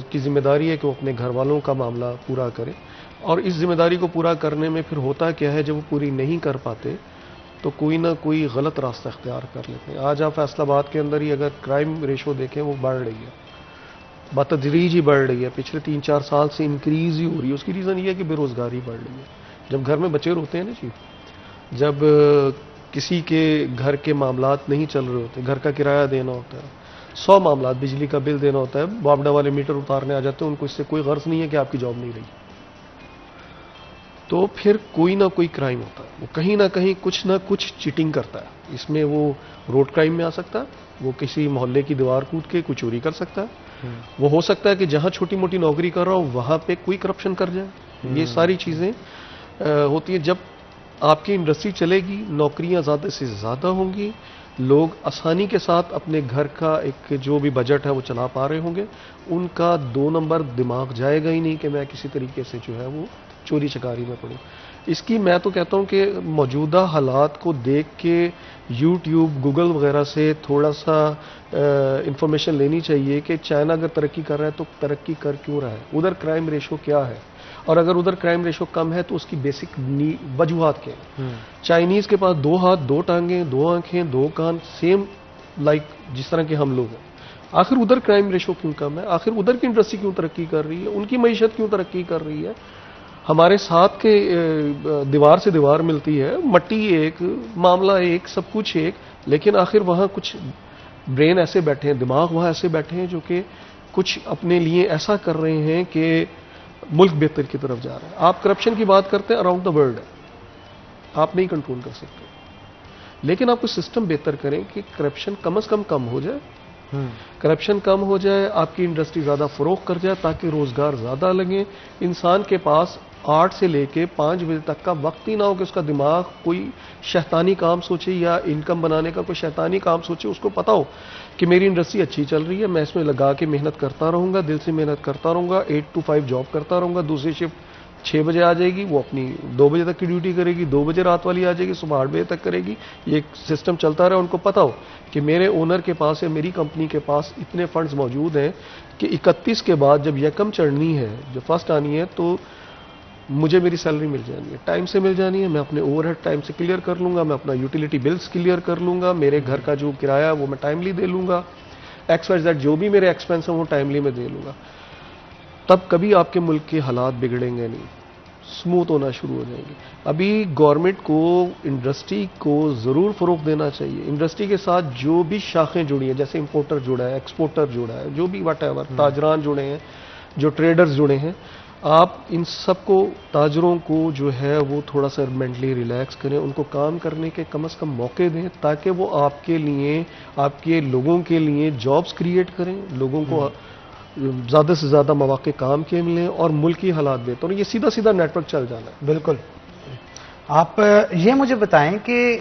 کی ذمہ داری ہے کہ وہ اپنے گھر والوں کا معاملہ پورا کرے, اور اس ذمہ داری کو پورا کرنے میں پھر ہوتا کیا ہے, جب وہ پوری نہیں کر پاتے تو کوئی نہ کوئی غلط راستہ اختیار کر لیتے ہیں. آج آپ فیصل آباد کے اندر ہی اگر کرائم ریشو دیکھیں وہ بڑھ رہی ہے, بتدریج ہی بڑھ رہی ہے, پچھلے 3-4 سال سے انکریز ہی ہو رہی ہے. اس کی ریزن یہ ہے کہ بے روزگاری بڑھ رہی ہے. جب گھر میں بچے روتے ہیں نا جی, جب کسی کے گھر کے معاملات نہیں چل رہے ہوتے, گھر کا کرایہ دینا ہوتا ہے, 100 معاملات, بجلی کا بل دینا ہوتا ہے, بابڈا والے میٹر اتارنے آ جاتے ہیں, ان کو اس سے کوئی غرض نہیں ہے کہ آپ کی جاب نہیں رہی. تو پھر کوئی نہ کوئی کرائم ہوتا ہے. وہ کہیں نہ کہیں کچھ نہ کچھ چیٹنگ کرتا ہے. اس میں وہ روڈ کرائم میں آ سکتا ہے, وہ کسی محلے کی دیوار کود کے کوئی چوری کر سکتا ہے, وہ ہو سکتا ہے کہ جہاں چھوٹی موٹی نوکری کر رہا ہو وہاں پہ کوئی کرپشن کر جائے. یہ ساری چیزیں ہوتی ہیں. جب آپ کی انڈسٹری چلے گی, نوکریاں زیادہ سے زیادہ ہوں گی, لوگ آسانی کے ساتھ اپنے گھر کا ایک جو بھی بجٹ ہے وہ چلا پا رہے ہوں گے. ان کا 2 نمبر دماغ جائے گا ہی نہیں کہ میں کسی طریقے سے جو ہے وہ چوری چکاری میں پڑوں. اس کی میں تو کہتا ہوں کہ موجودہ حالات کو دیکھ کے یوٹیوب, گوگل وغیرہ سے تھوڑا سا انفارمیشن لینی چاہیے کہ چائنا اگر ترقی کر رہا ہے تو ترقی کر کیوں رہا ہے, ادھر کرائم ریشو کیا ہے, اور اگر ادھر کرائم ریشو کم ہے تو اس کی بیسک وجوہات کیا ہیں. چائنیز کے پاس 2 ہاتھ, 2 ٹانگیں, 2 آنکھیں, 2 کان, سیم لائک جس طرح کے ہم لوگ ہیں. آخر ادھر کرائم ریشو کیوں کم ہے, آخر ادھر کی انڈسٹری کیوں ترقی کر رہی ہے, ان کی معیشت کیوں ترقی کر رہی ہے. ہمارے ساتھ کے دیوار سے دیوار ملتی ہے, مٹی ایک, معاملہ ایک, سب کچھ ایک, لیکن آخر وہاں کچھ برین ایسے بیٹھے ہیں, دماغ وہاں ایسے بیٹھے ہیں جو کہ کچھ اپنے لیے ایسا کر رہے ہیں کہ ملک بہتر کی طرف جا رہا ہے. آپ کرپشن کی بات کرتے ہیں, اراؤنڈ دا ورلڈ ہے, آپ نہیں کنٹرول کر سکتے, لیکن آپ کو سسٹم بہتر کریں کہ کرپشن کم از کم ہو جائے. کرپشن کم ہو جائے, آپ کی انڈسٹری زیادہ فروغ کر جائے تاکہ روزگار زیادہ لگیں. انسان کے پاس 8 سے لے کے 5 بجے تک کا وقت ہی نہ ہو کہ اس کا دماغ کوئی شیطانی کام سوچے یا انکم بنانے کا کوئی شیطانی کام سوچے. اس کو پتا ہو کہ میری انڈسٹری اچھی چل رہی ہے, میں اس میں لگا کے محنت کرتا رہوں گا, دل سے محنت کرتا رہوں گا, 8 to 5 جاب کرتا رہوں گا, دوسری شفٹ 6 بجے آ جائے گی, وہ اپنی 2 بجے تک کی ڈیوٹی کرے گی, 2 بجے رات والی آ جائے گی, صبح 8 بجے تک کرے گی. یہ ایک سسٹم چلتا رہے. ان کو پتا ہو کہ میرے اونر کے پاس یا میری کمپنی کے پاس اتنے فنڈز موجود ہیں کہ 31 کے بعد جب یکم چڑھنی ہے, جو فرسٹ آنی ہے, تو مجھے میری سیلری مل جانی ہے, ٹائم سے مل جانی ہے, میں اپنے اوور ہیڈ ٹائم سے کلیئر کر لوں گا, میں اپنا یوٹیلیٹی بلز کلیئر کر لوں گا, میرے گھر کا جو کرایہ وہ میں ٹائملی دے لوں گا, XYZ جو بھی میرے ایکسپینس ہیں وہ ٹائملی میں دے لوں گا. تب کبھی آپ کے ملک کے حالات بگڑیں گے نہیں, سموتھ ہونا شروع ہو جائیں گے. ابھی گورنمنٹ کو انڈسٹری کو ضرور فروغ دینا چاہیے. انڈسٹری کے ساتھ جو بھی شاخیں جڑی ہیں, جیسے امپورٹر جڑا ہے, ایکسپورٹر جڑا ہے, جو بھی واٹ ایور, تاجران جڑے ہیں, جو ٹریڈرز جڑے ہیں, آپ ان سب کو, تاجروں کو جو ہے وہ تھوڑا سا مینٹلی ریلیکس کریں, ان کو کام کرنے کے کم از کم موقع دیں تاکہ وہ آپ کے لیے, آپ کے لوگوں کے لیے جابز کریٹ کریں, لوگوں کو زیادہ سے زیادہ مواقع کام کے ملیں اور ملکی حالات بہتر. یہ سیدھا سیدھا نیٹ ورک چل جانا ہے. بالکل. آپ یہ مجھے بتائیں کہ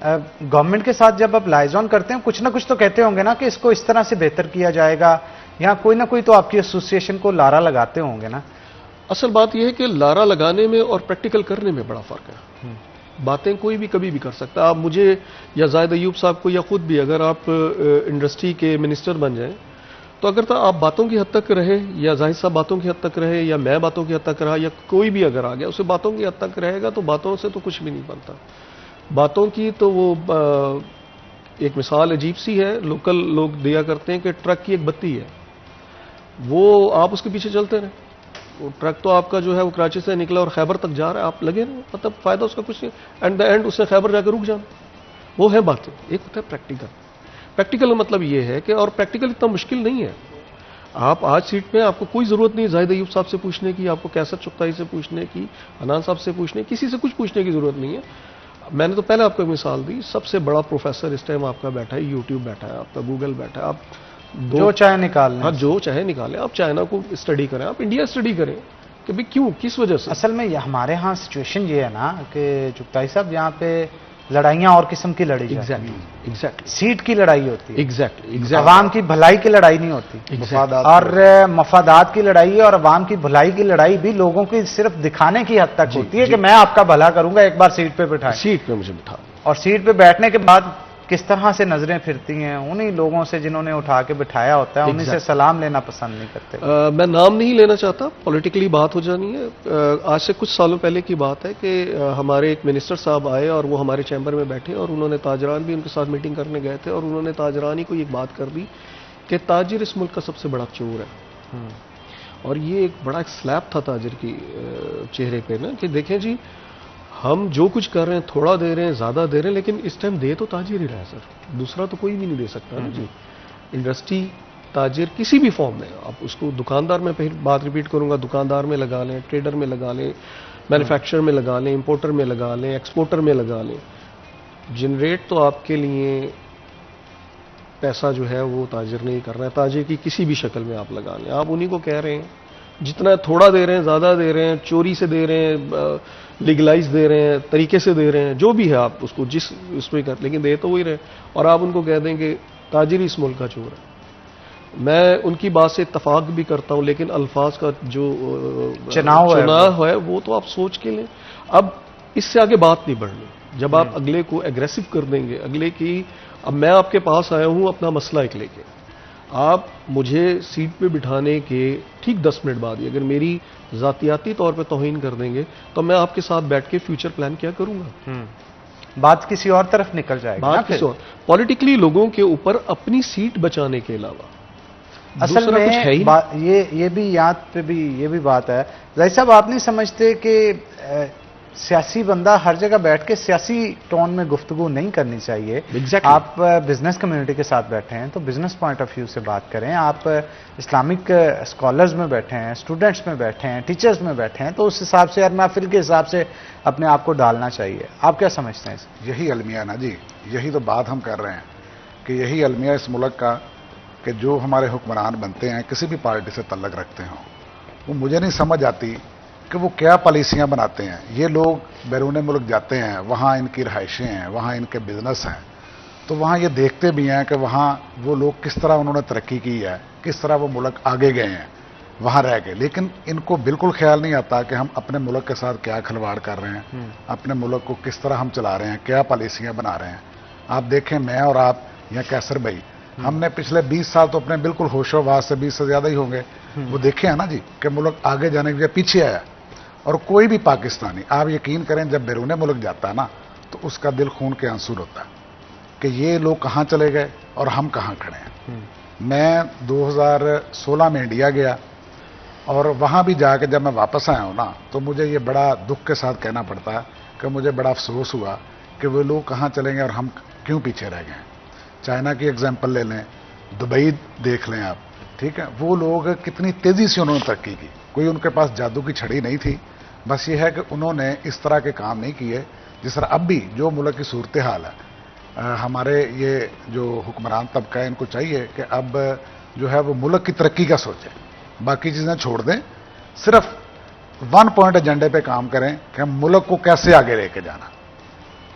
گورنمنٹ کے ساتھ جب آپ لائزون کرتے ہیں کچھ نہ کچھ تو کہتے ہوں گے نا کہ اس کو اس طرح سے بہتر کیا جائے گا, یا کوئی نہ کوئی تو آپ کی ایسوسیشن کو لارا لگاتے ہوں گے نا. اصل بات یہ ہے کہ لارا لگانے میں اور پریکٹیکل کرنے میں بڑا فرق ہے. باتیں کوئی بھی کبھی بھی کر سکتا ہے. آپ مجھے یا زاہد ایوب صاحب کو یا خود بھی, اگر آپ انڈسٹری کے منسٹر بن جائیں تو اگر تو آپ باتوں کی حد تک رہے, یا زاہد صاحب باتوں کی حد تک رہے, یا میں باتوں کی حد تک رہا, یا کوئی بھی اگر آ گیا اسے باتوں کی حد تک رہے گا, تو باتوں سے تو کچھ بھی نہیں بنتا. باتوں کی تو وہ ایک مثال عجیب سی ہے, لوکل لوگ دیا کرتے ہیں کہ ٹرک کی ایک بتی ہے, وہ آپ اس کے پیچھے چلتے رہیں, وہ ٹرک تو آپ کا جو ہے وہ کراچی سے نکلا اور خیبر تک جا رہا ہے, آپ لگے رہے, مطلب فائدہ اس کا کچھ نہیں. اینڈ دا اینڈ اس نے خیبر جا کے رک جانا. وہ ہے باتیں. ایک ہوتا ہے پریکٹیکل. پریکٹیکل مطلب یہ ہے کہ, اور پریکٹیکل اتنا مشکل نہیں ہے. آپ آج سیٹ پہ, آپ کو کوئی ضرورت نہیں زاہد ایوب صاحب سے پوچھنے کی, آپ کو کیسر چغتائی سے پوچھنے کی, حنان صاحب سے پوچھنے کی, کسی سے کچھ پوچھنے کی ضرورت نہیں ہے. میں نے تو پہلے آپ کو مثال دی, سب سے بڑا پروفیسر اس ٹائم آپ کا بیٹھا ہے, یوٹیوب بیٹھا ہے آپ کا, گوگل بیٹھا ہے, آپ جو چاہے نکال لیں. ہاں جو چاہے نکالیں. آپ چائنا کو اسٹڈی کریں, آپ انڈیا اسٹڈی کریں کہ بھئی کیوں, کس وجہ سے. اصل میں ہمارے ہاں سچویشن یہ ہے نا کہ چغتائی صاحب یہاں پہ لڑائیاں اور قسم کی لڑی جاتی ہیں. ایگزیکٹلی سیٹ کی لڑائی ہوتی ہے, ایگزیکٹلی عوام کی بھلائی کی لڑائی نہیں ہوتی, اور مفادات کی لڑائی, اور عوام کی بھلائی کی لڑائی بھی لوگوں کی صرف دکھانے کی حد تک ہوتی ہے کہ میں آپ کا بھلا کروں گا, ایک بار سیٹ پہ بٹھائیں. سیٹ پہ مجھے بٹھا, اور سیٹ پہ بیٹھنے کے بعد کس طرح سے نظریں پھرتی ہیں انہی لوگوں سے جنہوں نے اٹھا کے بٹھایا ہوتا ہے, انہی سے سلام لینا پسند نہیں کرتے. میں نام نہیں لینا چاہتا, پولیٹیکلی بات ہو جانی ہے. آج سے کچھ سالوں پہلے کی بات ہے کہ ہمارے ایک منسٹر صاحب آئے اور وہ ہمارے چیمبر میں بیٹھے, اور انہوں نے تاجران بھی ان کے ساتھ میٹنگ کرنے گئے تھے, اور انہوں نے تاجران ہی کو ایک بات کر دی کہ تاجر اس ملک کا سب سے بڑا چور ہے. اور یہ ایک بڑا ایک سلیپ تھا تاجر کی چہرے پہ نا, کہ دیکھیں جی ہم جو کچھ کر رہے ہیں, تھوڑا دے رہے ہیں, زیادہ دے رہے ہیں, لیکن اس ٹائم دے تو تاجر ہی رہا ہے سر, دوسرا تو کوئی بھی نہیں دے سکتا نا جی. انڈسٹری, تاجر کسی بھی فارم میں, آپ اس کو دکاندار میں پھر بات ریپیٹ کروں گا, دکاندار میں لگا لیں, ٹریڈر میں لگا لیں, مینوفیکچر میں لگا لیں، امپورٹر میں لگا لیں، ایکسپورٹر میں لگا لیں، جنریٹ تو آپ کے لیے پیسہ جو ہے وہ تاجر نہیں کر رہا ہے، تاجر کی کسی بھی شکل میں آپ لگا لیں، آپ انہی کو کہہ رہے ہیں جتنا تھوڑا دے رہے ہیں، زیادہ دے رہے ہیں، چوری سے دے رہے ہیں، لیگلائز دے رہے ہیں، طریقے سے دے رہے ہیں، جو بھی ہے آپ اس کو جس اس میں کر، لیکن دے تو وہی رہے، اور آپ ان کو کہہ دیں کہ تاجر ہی اس ملک کا چور ہے۔ میں ان کی بات سے اتفاق بھی کرتا ہوں، لیکن الفاظ کا جو چناؤ ہے وہ تو آپ سوچ کے لیں۔ اب اس سے آگے بات نہیں بڑھنی، جب آپ اگلے کو ایگریسو کر دیں گے، اگلے کی، اب میں آپ کے پاس آیا ہوں اپنا مسئلہ ایک لے کے، آپ مجھے سیٹ پہ بٹھانے کے ٹھیک 10 منٹ بعد ہی اگر میری ذاتیاتی طور پہ توہین کر دیں گے تو میں آپ کے ساتھ بیٹھ کے فیوچر پلان کیا کروں گا؟ بات کسی اور طرف نکل جائے گی نا بات پھر۔ کسی اور پولیٹیکلی لوگوں کے اوپر اپنی سیٹ بچانے کے علاوہ اصل دوسرا میں کچھ ہے ہی نہیں۔ یہ بھی یاد پہ بھی یہ بھی بات ہے ظاہر صاحب، آپ نہیں سمجھتے کہ سیاسی بندہ ہر جگہ بیٹھ کے سیاسی ٹون میں گفتگو نہیں کرنی چاہیے؟ Exactly. آپ بزنس کمیونٹی کے ساتھ بیٹھے ہیں تو بزنس پوائنٹ آف ویو سے بات کریں، آپ اسلامک اسکالرز میں بیٹھے ہیں، اسٹوڈنٹس میں بیٹھے ہیں، ٹیچرز میں بیٹھے ہیں، تو اس حساب سے ہر محفل کے حساب سے اپنے آپ کو ڈالنا چاہیے۔ آپ کیا سمجھتے ہیں اس؟ یہی المیہ نا جی، یہی تو بات ہم کر رہے ہیں کہ یہی المیہ اس ملک کا کہ جو ہمارے حکمران بنتے ہیں کسی بھی پارٹی سے تعلق رکھتے ہوں، وہ مجھے نہیں سمجھ آتی کہ وہ کیا پالیسیاں بناتے ہیں۔ یہ لوگ بیرون ملک جاتے ہیں، وہاں ان کی رہائشیں ہیں، وہاں ان کے بزنس ہیں، تو وہاں یہ دیکھتے بھی ہیں کہ وہاں وہ لوگ کس طرح انہوں نے ترقی کی ہے، کس طرح وہ ملک آگے گئے ہیں وہاں رہ کے، لیکن ان کو بالکل خیال نہیں آتا کہ ہم اپنے ملک کے ساتھ کیا کھلواڑ کر رہے ہیں، اپنے ملک کو کس طرح ہم چلا رہے ہیں، کیا پالیسیاں بنا رہے ہیں۔ آپ دیکھیں، میں اور آپ یا کیسر بھائی، ہم نے پچھلے 20 سال تو اپنے بالکل ہوش و حواس سے 20 سے زیادہ ہی ہوں گے، وہ دیکھے ہیں نا جی کہ ملک آگے جانے کے لیے پیچھے آیا، اور کوئی بھی پاکستانی آپ یقین کریں جب بیرون ملک جاتا ہے نا تو اس کا دل خون کے آنسو ہوتا ہے کہ یہ لوگ کہاں چلے گئے اور ہم کہاں کھڑے ہیں۔ میں 2016 میں انڈیا گیا اور وہاں بھی جا کے جب میں واپس آیا ہوں نا تو مجھے یہ بڑا دکھ کے ساتھ کہنا پڑتا ہے کہ مجھے بڑا افسوس ہوا کہ وہ لوگ کہاں چلیں گے اور ہم کیوں پیچھے رہ گئے ہیں۔ چائنا کی ایگزامپل لے لیں، دبئی دیکھ لیں آپ، ٹھیک ہے، وہ لوگ کتنی تیزی سے انہوں نے ترقی کی، کوئی ان کے پاس جادو کی چھڑی نہیں تھی، بس یہ ہے کہ انہوں نے اس طرح کے کام نہیں کیے جس طرح اب بھی جو ملک کی صورتحال ہے، ہمارے یہ جو حکمران طبقہ ہے ان کو چاہیے کہ اب جو ہے وہ ملک کی ترقی کا سوچیں، باقی چیزیں چھوڑ دیں، صرف 1 پوائنٹ ایجنڈے پہ کام کریں کہ ہم ملک کو کیسے آگے لے کے جانا،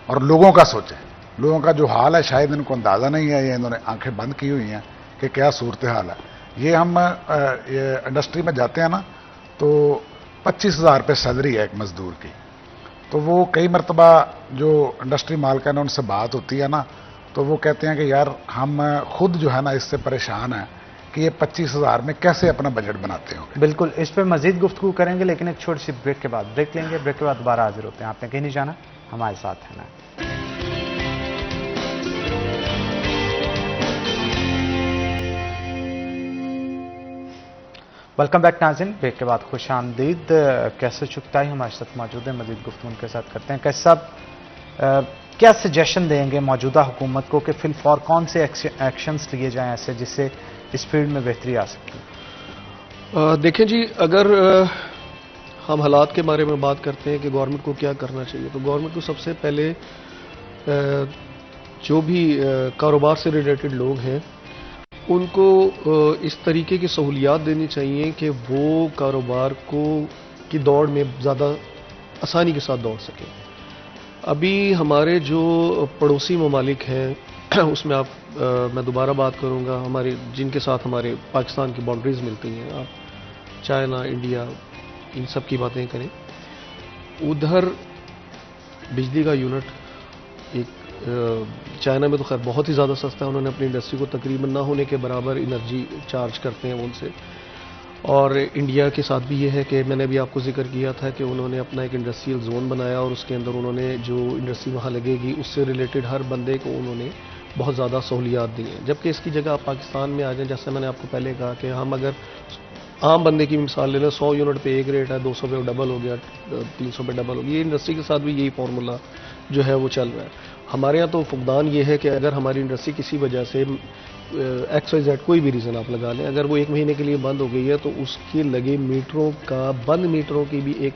اور لوگوں کا سوچیں۔ لوگوں کا جو حال ہے شاید ان کو اندازہ نہیں ہے، یہ انہوں نے آنکھیں بند کی ہوئی ہیں کہ کیا صورتحال ہے۔ یہ ہم انڈسٹری میں جاتے ہیں نا تو 25,000 روپے سیلری ہے ایک مزدور کی، تو وہ کئی مرتبہ جو انڈسٹری مالکان ان سے بات ہوتی ہے نا تو وہ کہتے ہیں کہ یار ہم خود جو ہے نا اس سے پریشان ہیں کہ یہ 25,000 میں کیسے اپنا بجٹ بناتے ہوں گے۔ بالکل، اس پہ مزید گفتگو کریں گے لیکن ایک چھوٹی سی بریک کے بعد بریک لیں گے، بریک کے بعد دوبارہ حاضر ہوتے ہیں۔ آپ نے کہیں نہیں جانا، ہمارے ساتھ ہے نا۔ ویلکم بیک ناظرین، بریک کے بعد خوش آمدید۔ کیسر چغتائی ہمارے ساتھ موجود ہیں، مزید گفتگو ان کے ساتھ کرتے ہیں۔ کیسر صاحب، کیا سجیشن دیں گے موجودہ حکومت کو کہ فی الفور کون سے ایکشنز لیے جائیں ایسے جس سے اس فیلڈ میں بہتری آ سکتی ہے؟ دیکھیں جی، اگر ہم حالات کے بارے میں بات کرتے ہیں کہ گورنمنٹ کو کیا کرنا چاہیے، تو گورنمنٹ کو سب سے پہلے جو بھی کاروبار سے ریلیٹڈ لوگ ہیں ان کو اس طریقے کی سہولیات دینی چاہیے کہ وہ کاروبار کی دوڑ میں زیادہ آسانی کے ساتھ دوڑ سکیں۔ ابھی ہمارے جو پڑوسی ممالک ہیں اس میں میں دوبارہ بات کروں گا، ہمارے جن کے ساتھ ہمارے پاکستان کی باؤنڈریز ملتی ہیں، آپ چائنا، انڈیا، ان سب کی باتیں کریں، ادھر بجلی کا یونٹ ایک چائنا میں تو خیر بہت ہی زیادہ سستا ہے، انہوں نے اپنی انڈسٹری کو تقریباً نہ ہونے کے برابر انرجی چارج کرتے ہیں ان سے، اور انڈیا کے ساتھ بھی یہ ہے کہ میں نے بھی آپ کو ذکر کیا تھا کہ انہوں نے اپنا ایک انڈسٹریل زون بنایا اور اس کے اندر انہوں نے جو انڈسٹری وہاں لگے گی اس سے ریلیٹڈ ہر بندے کو انہوں نے بہت زیادہ سہولیات دی ہیں، جبکہ اس کی جگہ آپ پاکستان میں آ جائیں، جیسے میں نے آپ کو پہلے کہا کہ ہم اگر عام بندے کی مثال لے لیں، 100 یونٹ پہ ایک ریٹ ہے، 200 پہ ڈبل ہو گیا، 300 پہ ڈبل ہو گیا، یہ انڈسٹری کے ساتھ بھی یہی فارمولا جو ہے وہ چل رہا ہے۔ ہمارے یہاں تو فقدان یہ ہے کہ اگر ہماری انڈسٹری کسی وجہ سے ایکس وائی زیڈ کوئی بھی ریزن آپ لگا لیں، اگر وہ 1 مہینے کے لیے بند ہو گئی ہے تو اس کے لگے میٹروں کا، بند میٹروں کی بھی ایک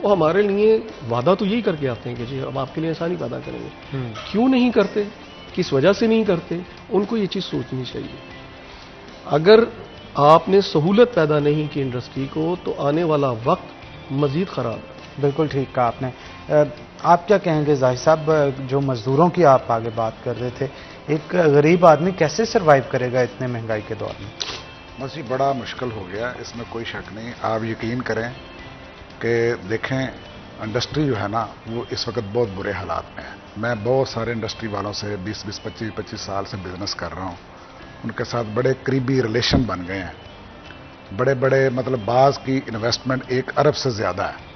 وہ ہمارے لیے وعدہ تو یہی کر کے آتے ہیں کہ جی اب آپ کے لیے آسانی پیدا کریں گے. کیوں نہیں کرتے, کس وجہ سے نہیں کرتے, ان کو یہ چیز سوچنی چاہیے. اگر آپ نے سہولت پیدا نہیں کی انڈسٹری کو تو آنے والا وقت مزید خراب ہے. بالکل ٹھیک کہا آپ نے. آپ کیا کہیں گے زاہد صاحب, جو مزدوروں کی آپ آگے بات کر رہے تھے, ایک غریب آدمی کیسے سروائیو کرے گا اتنے مہنگائی کے دور میں؟ بس یہ بڑا مشکل ہو گیا, اس میں کوئی شک نہیں. آپ یقین کریں کہ دیکھیں انڈسٹری جو ہے نا وہ اس وقت بہت برے حالات میں ہے. میں بہت سارے انڈسٹری والوں سے 20 25 سال سے بزنس کر رہا ہوں. ان کے ساتھ بڑے قریبی ریلیشن بن گئے ہیں. بڑے مطلب بعض کی انویسٹمنٹ 1 ارب سے زیادہ ہے,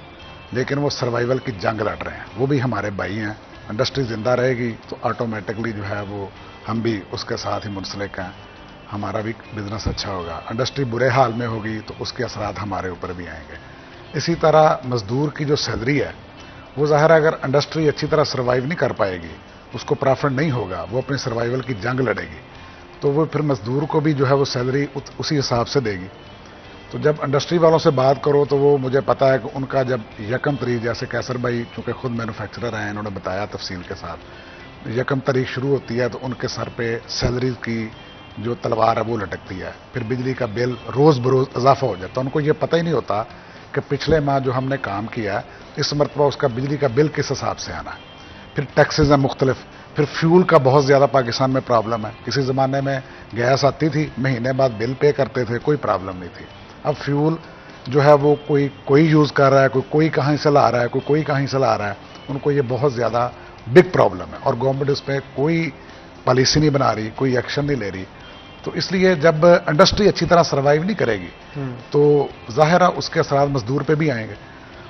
لیکن وہ سروائیول کی جنگ لڑ رہے ہیں. وہ بھی ہمارے بھائی ہیں. انڈسٹری زندہ رہے گی تو آٹومیٹکلی جو ہے وہ ہم بھی اس کے ساتھ ہی منسلک ہیں, ہمارا بھی بزنس اچھا ہوگا. انڈسٹری برے حال میں ہوگی تو اس کے اثرات ہمارے اوپر بھی آئیں گے. اسی طرح مزدور کی جو سیلری ہے وہ ظاہر ہے اگر انڈسٹری اچھی طرح سروائیو نہیں کر پائے گی, اس کو پرافٹ نہیں ہوگا, وہ اپنی سروائیول کی جنگ لڑے گی, تو وہ پھر مزدور کو بھی جو ہے وہ سیلری اسی حساب سے دے گی. تو جب انڈسٹری والوں سے بات کرو تو وہ مجھے پتا ہے کہ ان کا جب 1 تاریخ, جیسے کیسر بھائی چونکہ خود مینوفیکچرر ہیں, انہوں نے بتایا تفصیل کے ساتھ, 1 تاریخ شروع ہوتی ہے تو ان کے سر پہ سیلری کی جو تلوار ہے وہ لٹکتی ہے. پھر بجلی کا بل روز بروز اضافہ ہو جاتا ہے. ان کو یہ پتہ ہی نہیں ہوتا کہ پچھلے ماہ جو ہم نے کام کیا ہے اس مرتبہ اس کا بجلی کا بل کس حساب سے آنا ہے. پھر ٹیکسز ہیں مختلف. پھر فیول کا بہت زیادہ پاکستان میں پرابلم ہے. کسی زمانے میں گیس آتی تھی, مہینے بعد بل پے کرتے تھے, کوئی پرابلم نہیں تھی. اب فیول جو ہے وہ کوئی یوز کر رہا ہے, کوئی کہیں سے لا رہا ہے, کوئی کہیں سے لا رہا ہے. ان کو یہ بہت زیادہ بگ پرابلم ہے اور گورنمنٹ اس پہ کوئی پالیسی نہیں بنا رہی, کوئی ایکشن نہیں لے رہی. تو اس لیے جب انڈسٹری اچھی طرح سروائیو نہیں کرے گی تو ظاہر ہے اس کے اثرات مزدور پہ بھی آئیں گے.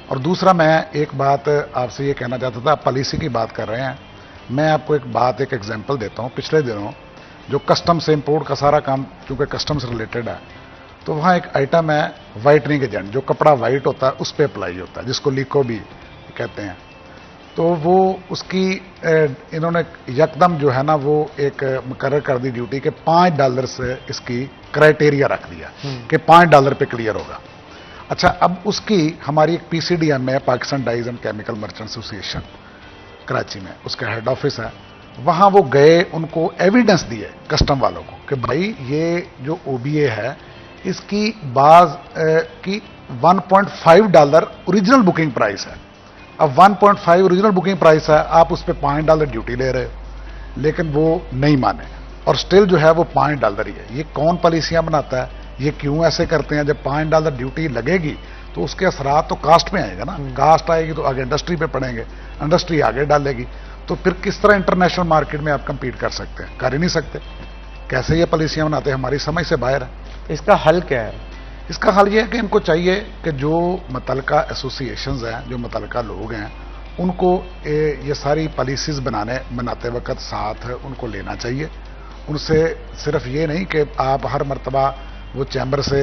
اور دوسرا میں ایک بات آپ سے یہ کہنا چاہتا تھا, آپ پالیسی کی بات کر رہے ہیں, میں آپ کو ایک ایگزامپل دیتا ہوں. پچھلے دنوں جو کسٹم سے امپورٹ کا سارا کام چونکہ کسٹم سے ریلیٹڈ ہے, تو وہاں ایک آئٹم ہے وائٹنگ ایجنٹ, جو کپڑا وائٹ ہوتا ہے اس پہ اپلائی ہوتا ہے, جس کو لیکو بھی کہتے ہیں. تو وہ اس کی انہوں نے یکدم جو ہے نا وہ ایک مقرر کر دی ڈیوٹی کہ $5 سے اس کی کرائٹیریا رکھ دیا کہ $5 پہ کلیئر ہوگا. اچھا, اب اس کی ہماری ایک PCDM ہے, Pakistan dyes and chemical merchant association, Karachi میں اس کا ہیڈ آفس ہے. وہاں وہ گئے, ان کو ایویڈنس دیے کسٹم والوں کو کہ بھائی یہ جو OBA ہے اس کی بعض کی $1.5 اوریجنل بکنگ پرائس ہے. اب 1.5 اوریجنل بکنگ پرائس ہے, آپ اس پہ $5 ڈیوٹی لے رہے ہو, لیکن وہ نہیں مانے اور سٹل جو ہے وہ $5 ہی ہے. یہ کون پالیسیاں بناتا ہے, یہ کیوں ایسے کرتے ہیں؟ جب $5 ڈیوٹی لگے گی تو اس کے اثرات تو کاسٹ میں آئے گا نا, کاسٹ آئے گی تو آگے انڈسٹری پہ پڑیں گے, انڈسٹری آگے ڈالے گی, تو پھر کس طرح انٹرنیشنل مارکیٹ میں آپ کمپیٹ کر سکتے ہیں؟ کر ہی نہیں سکتے. کیسے یہ پالیسیاں بناتے ہیں, ہماری سمجھ سے باہر ہے. اس کا حل کیا ہے؟ اس کا حل یہ ہے کہ ان کو چاہیے کہ جو متعلقہ ایسوسی ایشنز ہیں, جو متعلقہ لوگ ہیں, ان کو یہ ساری پالیسیز بناتے وقت ساتھ ان کو لینا چاہیے. ان سے صرف یہ نہیں کہ آپ ہر مرتبہ وہ چیمبر سے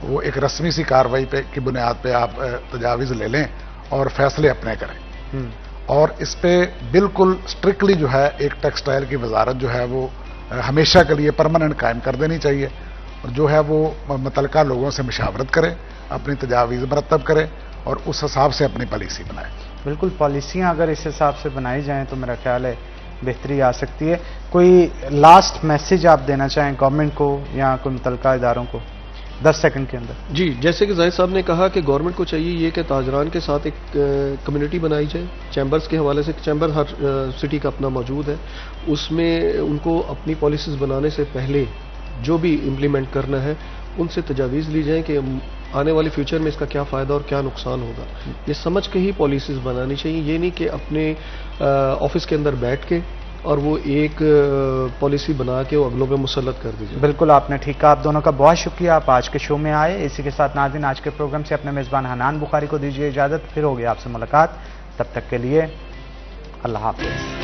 وہ ایک رسمی سی کارروائی پہ کی بنیاد پہ آپ تجاویز لے لیں اور فیصلے اپنے کریں. اور اس پہ بالکل اسٹرکٹلی جو ہے ایک ٹیکسٹائل کی وزارت جو ہے وہ ہمیشہ کے لیے پرماننٹ قائم کر دینی چاہیے, اور جو ہے وہ متعلقہ لوگوں سے مشاورت کرے, اپنی تجاویز مرتب کرے اور اس حساب سے اپنی پالیسی بنائے. بالکل, پالیسیاں اگر اس حساب سے بنائی جائیں تو میرا خیال ہے بہتری آ سکتی ہے. کوئی لاسٹ میسج آپ دینا چاہیں گورنمنٹ کو یا کوئی متعلقہ اداروں کو 10 سیکنڈ کے اندر؟ جی, جیسے کہ زاہد صاحب نے کہا کہ گورنمنٹ کو چاہیے یہ کہ تاجران کے ساتھ ایک کمیونٹی بنائی جائے. چیمبرز کے حوالے سے, چیمبر ہر سٹی کا اپنا موجود ہے, اس میں ان کو اپنی پالیسیز بنانے سے پہلے جو بھی امپلیمنٹ کرنا ہے ان سے تجاویز لی جائیں کہ آنے والی فیوچر میں اس کا کیا فائدہ اور کیا نقصان ہوگا. یہ سمجھ کے ہی پالیسیز بنانی چاہیے. یہ نہیں کہ اپنے آفس کے اندر بیٹھ کے اور وہ ایک پالیسی بنا کے وہ اگلوں پہ مسلط کر دیجیے. بالکل, آپ نے ٹھیک کہا. آپ دونوں کا بہت شکریہ, آپ آج کے شو میں آئے. اسی کے ساتھ ناظرین آج کے پروگرام سے اپنے میزبان حنان بخاری کو دیجیے اجازت. پھر ہوگی آپ سے ملاقات, تب تک کے لیے اللہ حافظ.